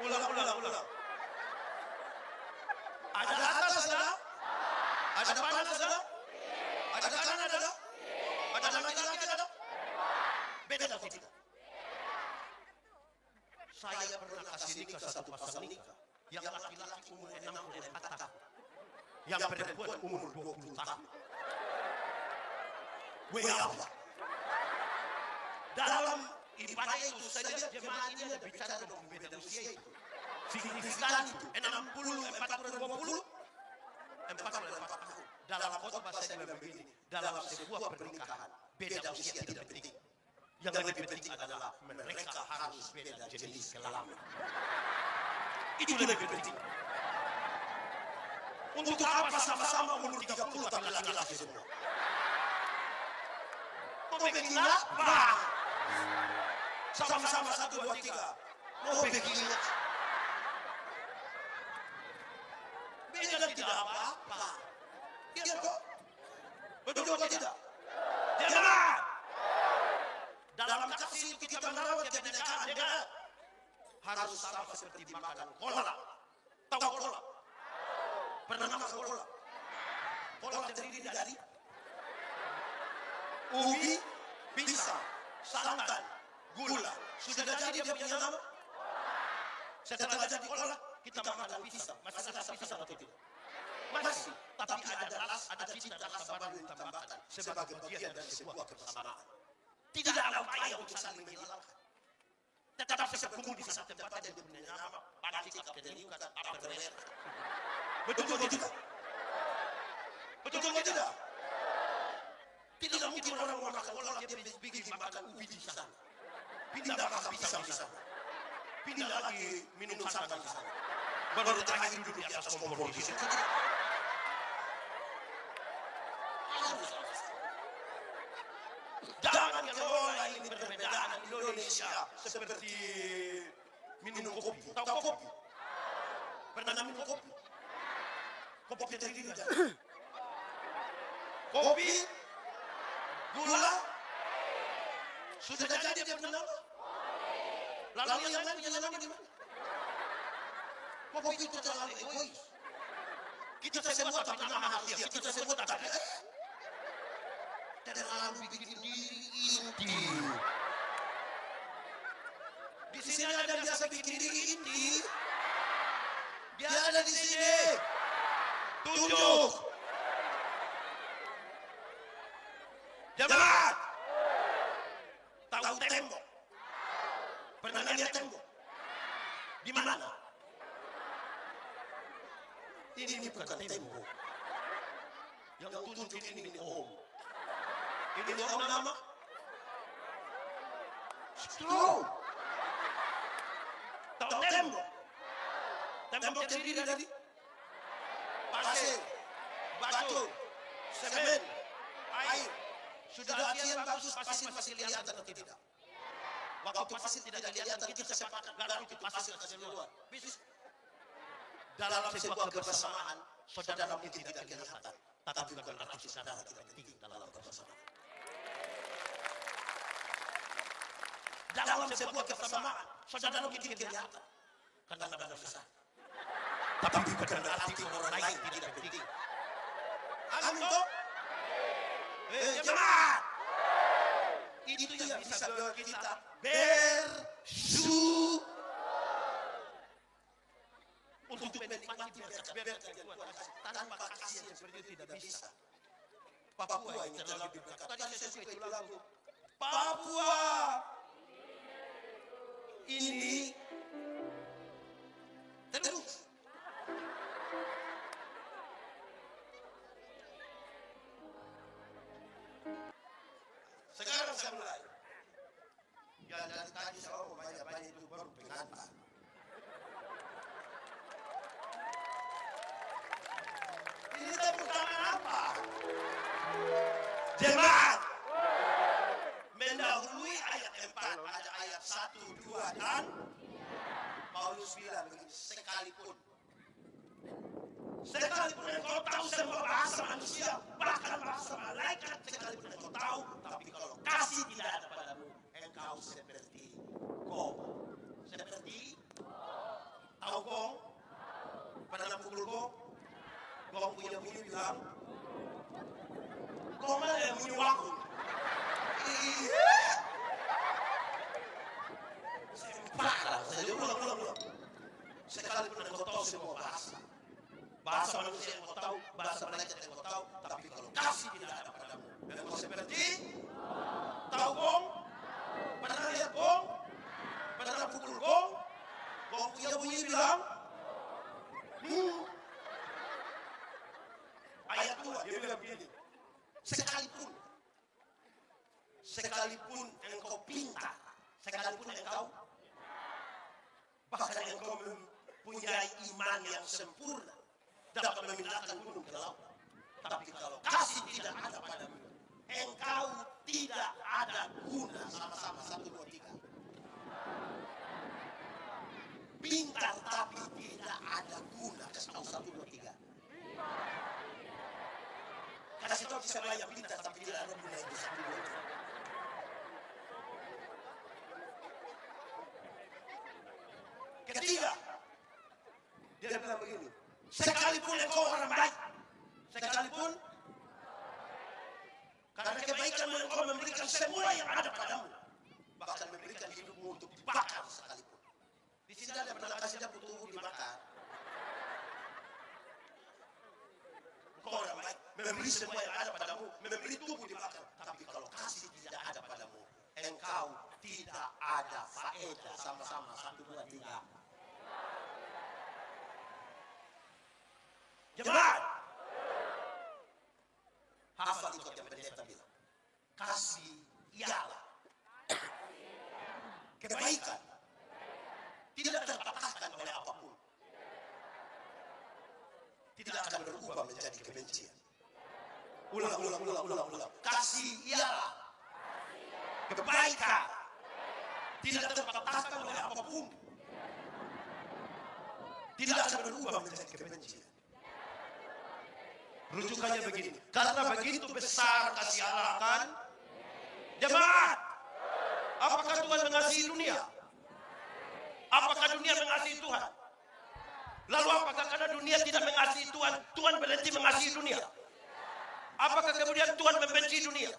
Ulang. Ada atas, ada? Ada panas, ada? Ada kanan, ada? Ada laki-laki, ada? Beda atau tidak? Saya pernah kasih nikah satu pasang nikah. Yang laki-laki umur 64 tahun. Yang perempuan umur 20 tahun. Apa? Dalam ibadah itu saja jemaah ini ada bicara tentang beda usia itu. Signifikan itu 60, 40, 20, 44 tahun. Dalam khotbah saya bilang begini, dalam sebuah pernikahan beda usia tidak penting. Yang lebih penting adalah mereka harus beda jenis kelamin. Itu lebih penting. Untuk apa sama-sama umur 30 tapi laki-laki semua? Mau bikin apa? Sama-sama 1, 2, 3. Mau bikin beda tidak apa-apa. Iya kok? Betul atau tidak? Jangan! Dalam kasih kita merawat kebinekaan, harus sama seperti makan kola. Tahu kola? Pernah makan kola? Kola terdiri dari ubi, pisang, santan, gula. Sudah jadi dia punya nama? Setelah jadi kola, kita makan pisang. Masih ada pisang atau tidak? Masih. Tapi ada cinta rasa baru ditambahkan sebagai bagian dari sebuah kebersamaan. Tidak ada upaya untuk saling menghilangkan. Tetap berkumpul di satu tempat yang punya nama, partik, kedeningkat, perwer. Betul atau tidak? Betul atau tidak? Tidak mungkin orang makan kola dia pergi makan ubi di sana. Pindah makan pisang di sana. Pindah lagi minum santan di sana. Baru terakhir duduk di atas kompor di situ. Jangan kelola ini perbedaan Indonesia seperti minum kopi. Tahu kopi? Pernah minum kopi? Kopi terdiri dari kopi, gula, sudah jadi dia punya nama. Lalu yang lain punya nama di mana? Kopi itu terlalu egois. Kita semua tak nama hasil, kita semua tak ada. Terlalu bikin diri inti. Di sini ada biasa bikin diri inti. Dia ada di sini. Tunjuk. Jemaat. Tahu tembok? Pernah lihat tembok? Di mana? Ini bukan tembok. Yang tunjuk ini om. Ini orang nama? Stro. Tahu tembok? Tembok terdiri dari pasir, batu, semen, air. Sudah latihan bagus pasir masih kelihatan atau tidak? Waktu pasir tidak kelihatan kita sepakat garap itu pasir keseluruhan. Dalam sebuah kebersamaan, saudara mungkin tidak kelihatan, tapi bukan berarti saudara tidak penting dalam kebersamaan. Dalam sebuah kebersamaan, saudara mungkin kelihatan karena ada besar. Tapi bukan berarti orang lain tidak penting. Amin toh? Jemaat! Itu yang bisa membuat kita bersyukur untuk menikmati berkat Tuhan tanpa kasih yang seperti itu tidak bisa. Papua yang terlalu diberkati. Tadi saya suka itu lagu. Papua ini terus. Sekarang saya mulai. Ya dari tadi saya banyak itu baru pengantar. Ini tepuk tangan apa? Jemaat. Mendahului ayat 4 ada ayat 1, 2 dan Paulus bilang begini, sekalipun engkau tahu semua bahasa manusia, bahkan bahasa malaikat, sekalipun engkau tahu, tapi kalau kasih tidak ada padamu, engkau seperti gong. Seperti tahu gong? Pernah pukul gong? Gong punya bunyi bilang, gong mana yang bunyi waktu? Saya ulang. Sekalipun engkau tahu semua bahasa manusia yang kau tahu, bahasa malaikat yang kau tahu, tapi kalau kasih tidak ada padamu, engkau seperti tahu gong? Pernah lihat gong? Pernah pukul gong? Gong punya bunyi bilang, ayat 2 dia bilang begini, sekalipun engkau pintar, sekalipun engkau bahkan engkau mempunyai iman yang sempurna, dapat memindahkan gunung ke laut, tapi kalau kasih tidak ada padamu, engkau tidak ada guna. Sama-sama 1, 2, 3. Pintar tapi tidak ada guna. Kasih tahu 1, 2, 3. Kasih tahu saya pintar tapi tidak ada guna. 1, 2, 3. Ketiga, dia bilang begini, sekalipun engkau orang baik, sekalipun karena kebaikan engkau memberikan semua yang ada padamu, bahkan memberikan hidupmu untuk dibakar sekalipun. Di sini ada pernah kasih dia tubuh dibakar. Engkau orang baik, memberi semua yang ada padamu, memberi tubuh dibakar. Tapi kalau kasih tidak ada padamu, engkau tidak ada faedah. Sama-sama 1, 2, 3. Jemaat, hafal ikut yang pendeta bilang, kasih ialah kebaikan, tidak terpatahkan oleh apapun, tidak akan berubah menjadi kebencian. Ulang. Kasih ialah kebaikan, tidak terpatahkan oleh apapun, tidak akan berubah menjadi kebencian. Rujukannya begini, karena begitu besar kasih Allah kan, jemaat, apakah Tuhan mengasihi dunia? Apakah dunia mengasihi Tuhan? Lalu apakah karena dunia tidak mengasihi Tuhan, Tuhan berhenti mengasihi dunia? Apakah kemudian Tuhan membenci dunia?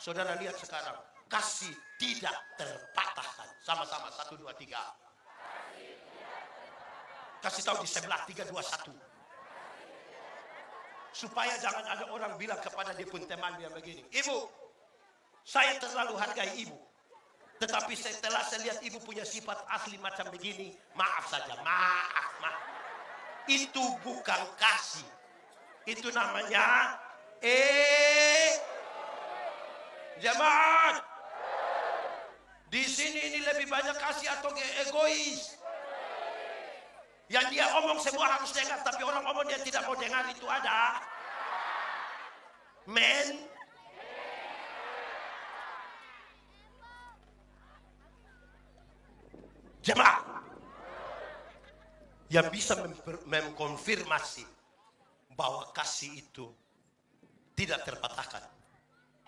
Saudara lihat sekarang, kasih tidak terpatahkan. Sama-sama 1, 2, 3. Kasih tahu di sebelah 3, 2, 1. Supaya jangan ada orang bilang kepada dia pun teman dia begini, ibu, saya terlalu hargai ibu, tetapi setelah saya lihat ibu punya sifat asli macam begini, maaf saja, maaf. Itu bukan kasih, itu namanya jemaat. Di sini ini lebih banyak kasih atau egois? Yang dia omong semua harus dengar, tapi orang omong dia tidak mau dengar, itu ada. Men. Jemaah yang bisa mengkonfirmasi bahwa kasih itu tidak terpatahkan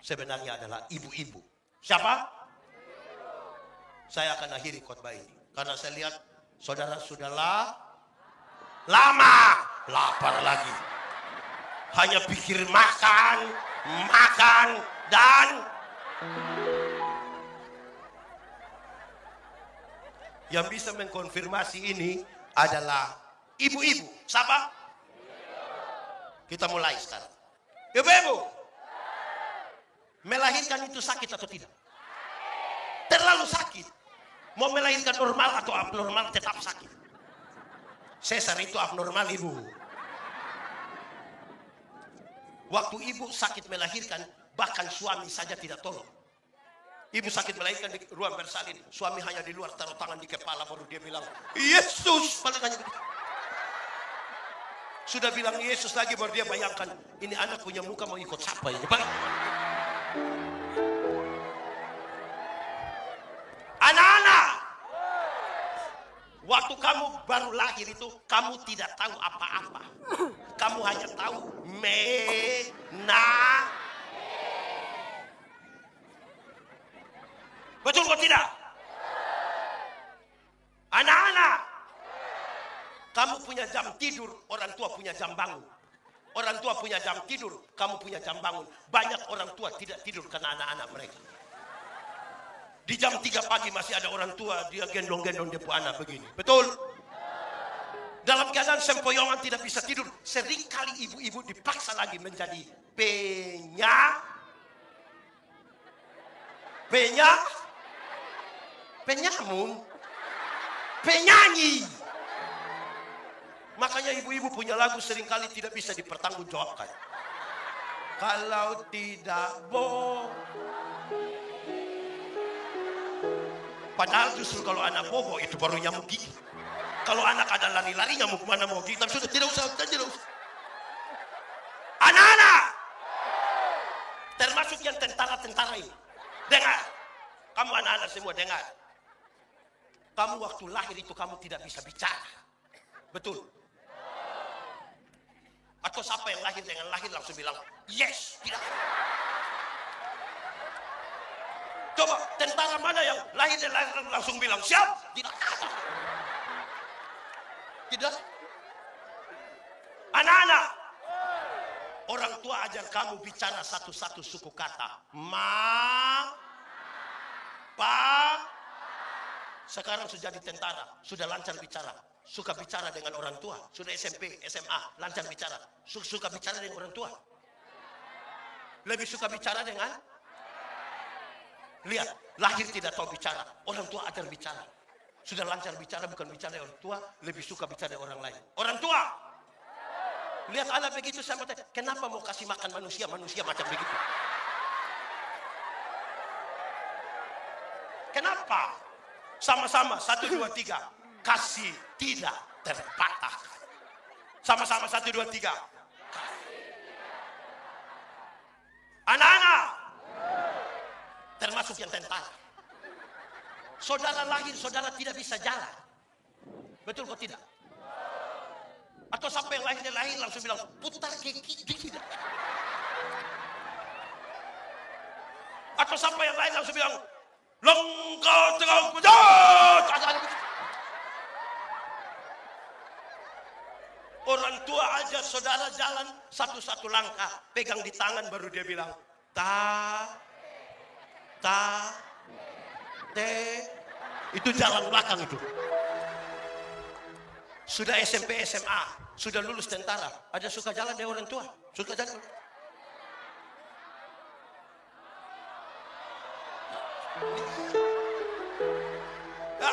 sebenarnya adalah ibu-ibu. Siapa? Saya akan akhiri khotbah ini karena saya lihat saudara sudah lama lapar lagi, hanya pikir makan dan yang bisa mengkonfirmasi ini adalah ibu-ibu. Siapa? Kita mulai sekarang. Ibu-ibu, melahirkan itu sakit atau tidak? Terlalu sakit. Mau melahirkan normal atau abnormal tetap sakit. Sesar itu abnormal, ibu. Waktu ibu sakit melahirkan, bahkan suami saja tidak tolong. Ibu sakit melahirkan di ruang bersalin, suami hanya di luar taruh tangan di kepala, baru dia bilang, Yesus. Sudah bilang Yesus lagi, baru dia bayangkan, ini anak punya muka mau ikut siapa ini, Pak? Anak-anak, Waktu kamu baru lahir itu, kamu tidak tahu apa-apa. Kamu hanya tahu Betul kok tidak? Anak-anak, kamu punya jam tidur, orang tua punya jam bangun. Orang tua punya jam tidur, kamu punya jam bangun. Banyak orang tua tidak tidur karena anak-anak mereka. Di jam 3 pagi masih ada orang tua, dia gendong-gendong dia punya anak begini. Betul? Dalam keadaan sempoyongan tidak bisa tidur. Seringkali ibu-ibu dipaksa lagi menjadi penyanyi. Makanya ibu-ibu punya lagu seringkali tidak bisa dipertanggungjawabkan. Kalau tidak padahal justru kalau anak bobo itu baru nyamuk gigi. Kalau anak ada lari-lari nyamuk mana mau gigi. Tapi sudah tidak usah. Anak-anak, termasuk yang tentara-tentara ini, dengar. Kamu anak-anak semua dengar. Kamu waktu lahir itu kamu tidak bisa bicara. Betul? Atau siapa yang lahir dengan lahir langsung bilang yes, tidak. Coba tentara mana yang lahir dan lahir langsung bilang siap? Tidak. Tidak. Anak-anak, orang tua ajar kamu bicara satu-satu suku kata. Sekarang sudah jadi tentara, sudah lancar bicara. Suka bicara dengan orang tua. Sudah SMP, SMA, lancar bicara. Suka bicara dengan orang tua. Lebih suka bicara dengan lihat, lahir tidak tahu bicara, orang tua ajar bicara. Sudah lancar bicara, bukan bicara orang tua, lebih suka bicara orang lain. Orang tua, lihat anak begitu sama tanya, kenapa mau kasih makan manusia macam begitu? Kenapa? Sama-sama, 1, 2, 3, kasih tidak terpatahkan. Sama-sama, 1, 2, 3. Anak-anak, termasuk yang tentara. Saudara lahir, saudara tidak bisa jalan. Betul kok tidak? Atau sampai yang lahir langsung bilang, putar kaki, tidak. Atau sampai yang lahir langsung bilang, lengkau tengah kujat. Orang tua aja saudara jalan satu-satu langkah, pegang di tangan baru dia bilang, itu jalan belakang itu. Sudah SMP, SMA, sudah lulus tentara, ada suka jalan dengan orang tua, suka jalan.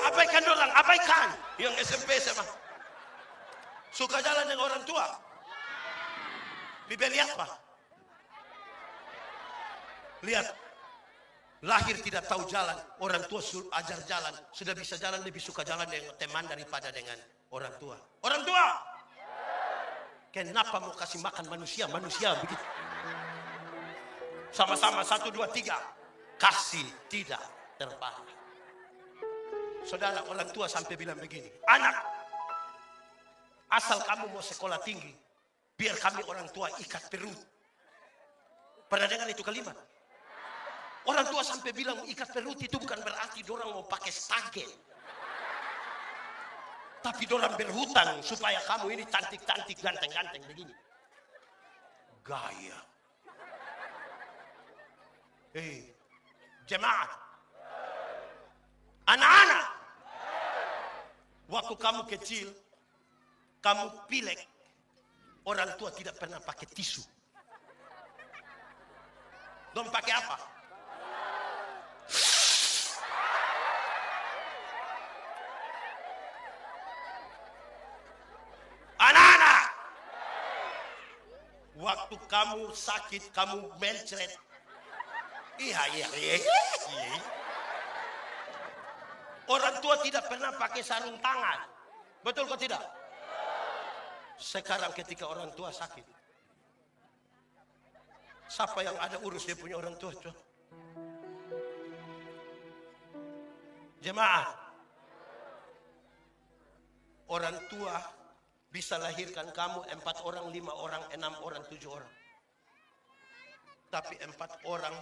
Abaikan orang, abaikan yang SMP, SMA. Suka jalan dengan orang tua. Bibi lihat pak. Lihat. Lahir tidak tahu jalan. Orang tua ajar jalan. Sudah bisa jalan, lebih suka jalan dengan teman daripada dengan orang tua. Orang tua. Kenapa mau kasih makan manusia begitu? Sama-sama 1, 2, 3. Kasih tidak terpatah. Saudara, orang tua sampai bilang begini. Anak, asal kamu mau sekolah tinggi, biar kami orang tua ikat perut. Pernah dengar itu kalimat? Orang tua sampai bilang ikat perut itu bukan berarti dorang mau pakai stagen. Tapi dorang berhutang supaya kamu ini cantik-cantik, ganteng-ganteng begini. Gaya. Jemaat. Anak-anak. Waktu kamu kecil, kamu pilek, orang tua tidak pernah pakai tisu. Dong pakai apa? Anak-anak, waktu kamu sakit, kamu mencret. Iya. Orang tua tidak pernah pakai sarung tangan. Betul kok tidak? Sekarang ketika orang tua sakit, siapa yang ada urus dia punya orang tua? Jemaah, orang tua bisa lahirkan kamu 4 orang, 5 orang, 6 orang, 7 orang. Tapi 4 orang,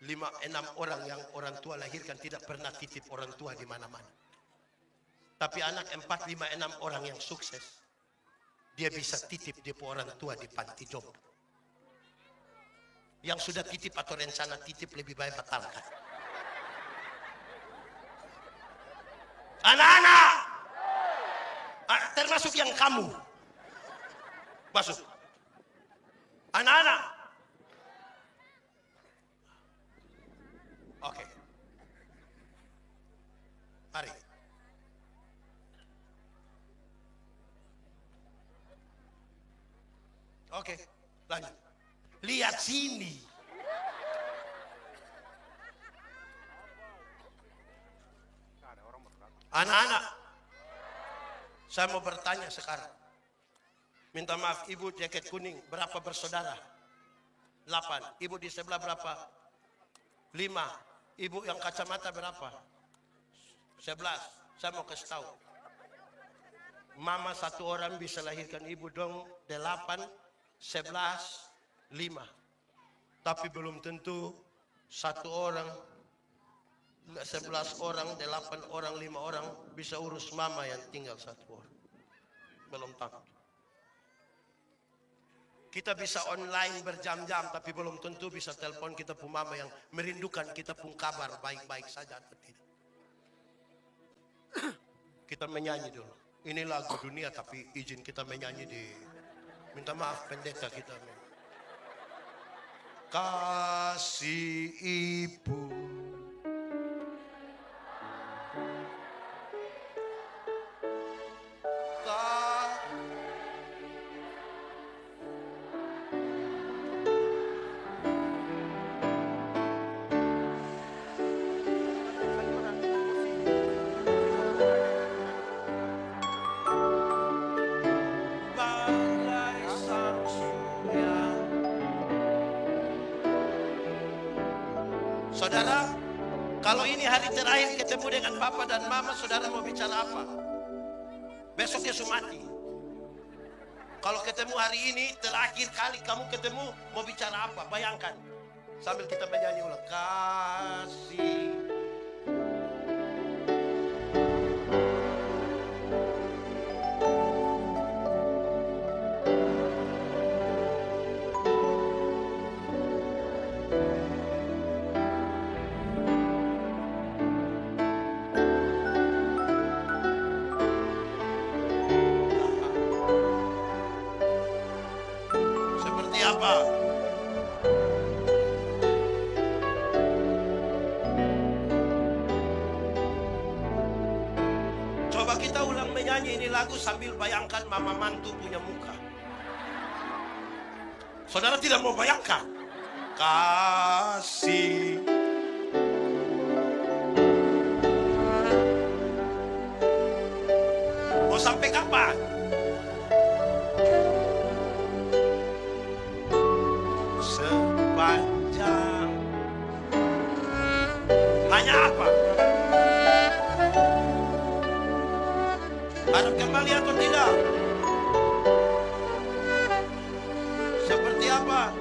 5, 6 orang yang orang tua lahirkan tidak pernah titip orang tua di mana-mana. Tapi anak 4, 5, 6 orang yang sukses, dia bisa titip dia orang tua di panti jompo. Yang sudah titip atau rencana titip lebih baik batalkan. Anak-anak, termasuk yang kamu, masuk. Anak-anak, oke, mari. Oke, lanjut. Lihat sini. Anak-anak, saya mau bertanya sekarang. Minta maaf, ibu jaket kuning, berapa bersaudara? 8. Ibu di sebelah berapa? 5. Ibu yang kacamata berapa? 11. Saya mau kasih tahu. Mama 1 orang bisa lahirkan ibu dong 8, 11, 5. Tapi belum tentu 1 orang, 11 orang, 8 orang, 5 orang bisa urus mama yang tinggal 1 orang. Belum tentu. Kita bisa online berjam-jam, tapi belum tentu bisa telepon kita pun mama yang merindukan kita pun kabar baik-baik saja atau tidak. Kita menyanyi dulu. Ini lagu dunia, tapi izin kita menyanyi di. Minta maaf pendeta kita. Kasih ibu. Saudara, kalau ini hari terakhir ketemu dengan papa dan mama, saudara mau bicara apa? Besok Yesus mati. Kalau ketemu hari ini, terakhir kali kamu ketemu, mau bicara apa? Bayangkan. Sambil kita menyanyi ulang. Kasih. Apa? Coba kita ulang menyanyi ini lagu sambil bayangkan mama mantu punya muka. Saudara tidak mau bayangkan? Kasih. Mau sampai kapan? Sepanjang. Hanya apa? Harap kembali atau tidak? Seperti apa?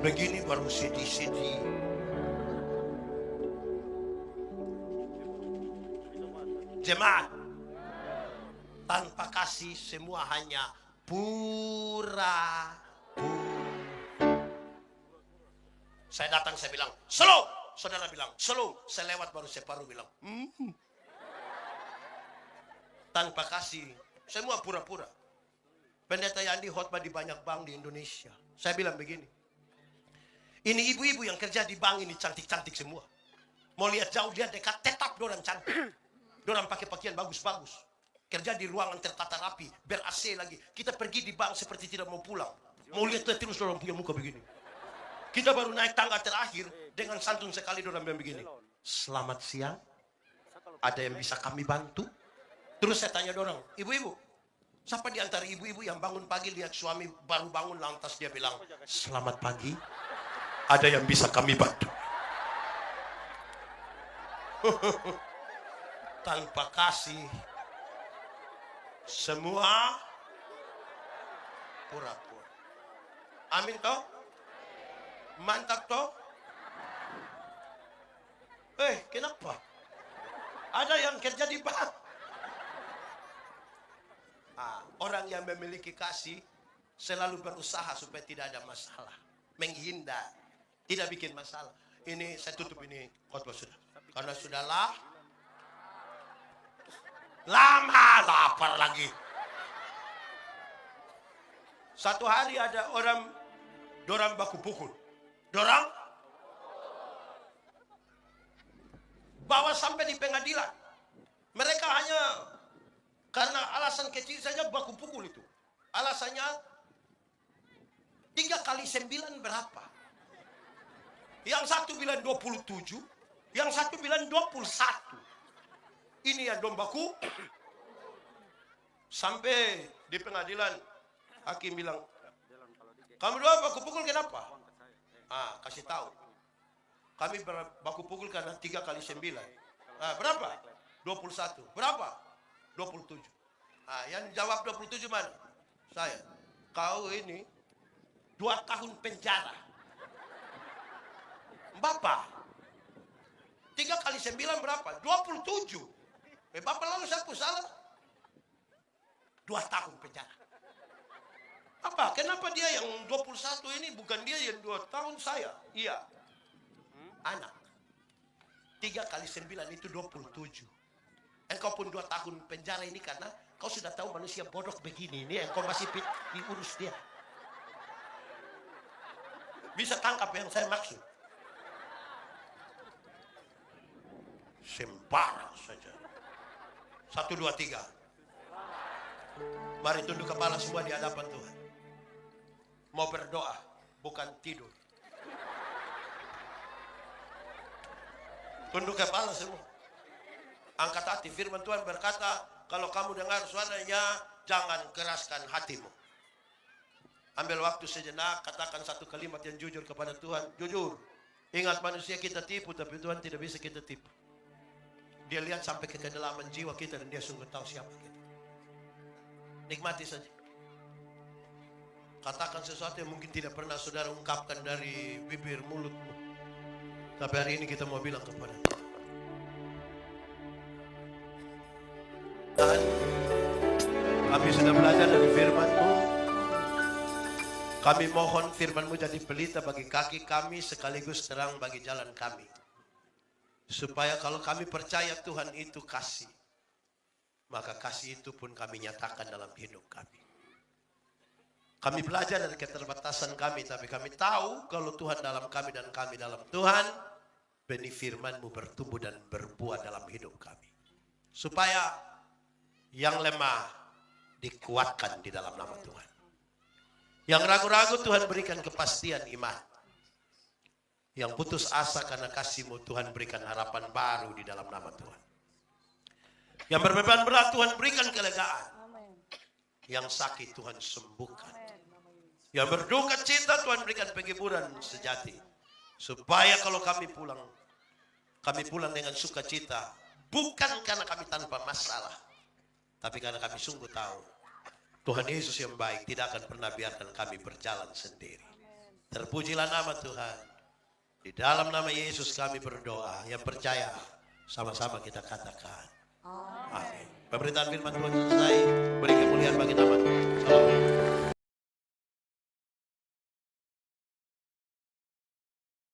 Begini baru sedih-sedih. Jemaat, tanpa kasih semua hanya pura-pura. Saya datang, saya bilang, "Shalom." Saudara bilang, "Shalom." Saya lewat baru separuh bilang, Tanpa kasih, semua pura-pura. Pendeta Yandi khotbah di banyak bank di Indonesia. Saya bilang begini, ini ibu-ibu yang kerja di bank ini cantik-cantik semua. Mau lihat jauh, lihat dekat, tetap dorang cantik. Dorang pakai pakaian bagus-bagus. Kerja di ruangan tertata rapi, ber-AC lagi. Kita pergi di bank seperti tidak mau pulang. Mau lihat terus dorang punya muka begini. Kita baru naik tangga terakhir, dengan santun sekali dorang bilang begini, "Selamat siang, ada yang bisa kami bantu?" Terus saya tanya dorang, "Ibu-ibu, Siapa di antara ibu-ibu yang bangun pagi lihat suami baru bangun lantas dia bilang, selamat pagi, ada yang bisa kami bantu? Tanpa kasih, semua pura-pura. Amin toh? Mantap toh? Kenapa? Ada yang kerja di bank. Orang yang memiliki kasih selalu berusaha supaya tidak ada masalah, menghindar, tidak bikin masalah. Ini saya tutup ini khotbah sudah, karena sudahlah lama lapar lagi. Satu hari ada dorang baku pukul, dorang bawa sampai di pengadilan. Mereka hanya karena alasan kecil saja baku pukul itu. Alasannya 3 kali 9 berapa? Yang satu bilang 27, yang satu bilang 21. Ini yang baku. Sampai di pengadilan, hakim bilang, kamu dua baku pukul kenapa? Kasih tahu. Kami baku pukul karena 3 kali 9. Berapa? 21. Berapa? 27. Yang jawab 27 mana? Saya. Kau ini 2 tahun penjara. Bapak 3 kali 9 berapa? 27. Bapak lalu siapa salah? 2 tahun penjara. Apa? Kenapa dia yang 21 ini bukan dia yang 2 tahun saya? Iya. Anak 3 kali 9 itu 27. Engkau pun 2 tahun penjara ini karena kau sudah tahu manusia bodoh begini. Ini engkau masih diurus dia. Bisa tangkap yang saya maksud? Sembarang saja. 1, 2, 3. Mari tunduk kepala semua di hadapan Tuhan. Mau berdoa, bukan tidur. Tunduk kepala semua. Angkat hati. Firman Tuhan berkata, kalau kamu dengar suaranya, jangan keraskan hatimu. Ambil waktu sejenak, katakan satu kalimat yang jujur kepada Tuhan. Jujur. Ingat, manusia kita tipu, tapi Tuhan tidak bisa kita tipu. Dia lihat sampai ke kedalaman jiwa kita dan dia sungguh tahu siapa kita. Nikmati saja. Katakan sesuatu yang mungkin tidak pernah saudara ungkapkan dari bibir mulutmu. Tapi hari ini kita mau bilang kepada Tuhan. Kami sudah belajar dari firman-Mu. Kami mohon firman-Mu jadi pelita bagi kaki kami sekaligus terang bagi jalan kami. Supaya kalau kami percaya Tuhan itu kasih, maka kasih itu pun kami nyatakan dalam hidup kami. Kami belajar dari keterbatasan kami, tapi kami tahu kalau Tuhan dalam kami dan kami dalam Tuhan, benih firman-Mu bertumbuh dan berbuah dalam hidup kami. Supaya yang lemah dikuatkan di dalam nama Tuhan. Yang ragu-ragu Tuhan berikan kepastian iman. Yang putus asa karena kasih-Mu Tuhan berikan harapan baru di dalam nama Tuhan. Yang berbeban berat Tuhan berikan kelegaan. Yang sakit Tuhan sembuhkan. Yang berduka cita Tuhan berikan penghiburan sejati. Supaya kalau kami pulang dengan sukacita. Bukan karena kami tanpa masalah. Tapi karena kami sungguh tahu Tuhan Yesus yang baik tidak akan pernah biarkan kami berjalan sendiri. Terpujilah nama Tuhan. Di dalam nama Yesus kami berdoa. Yang percaya sama-sama kita katakan amin. Pemberitaan firman Tuhan selesai. Beri kemuliaan bagi nama Tuhan. Salam.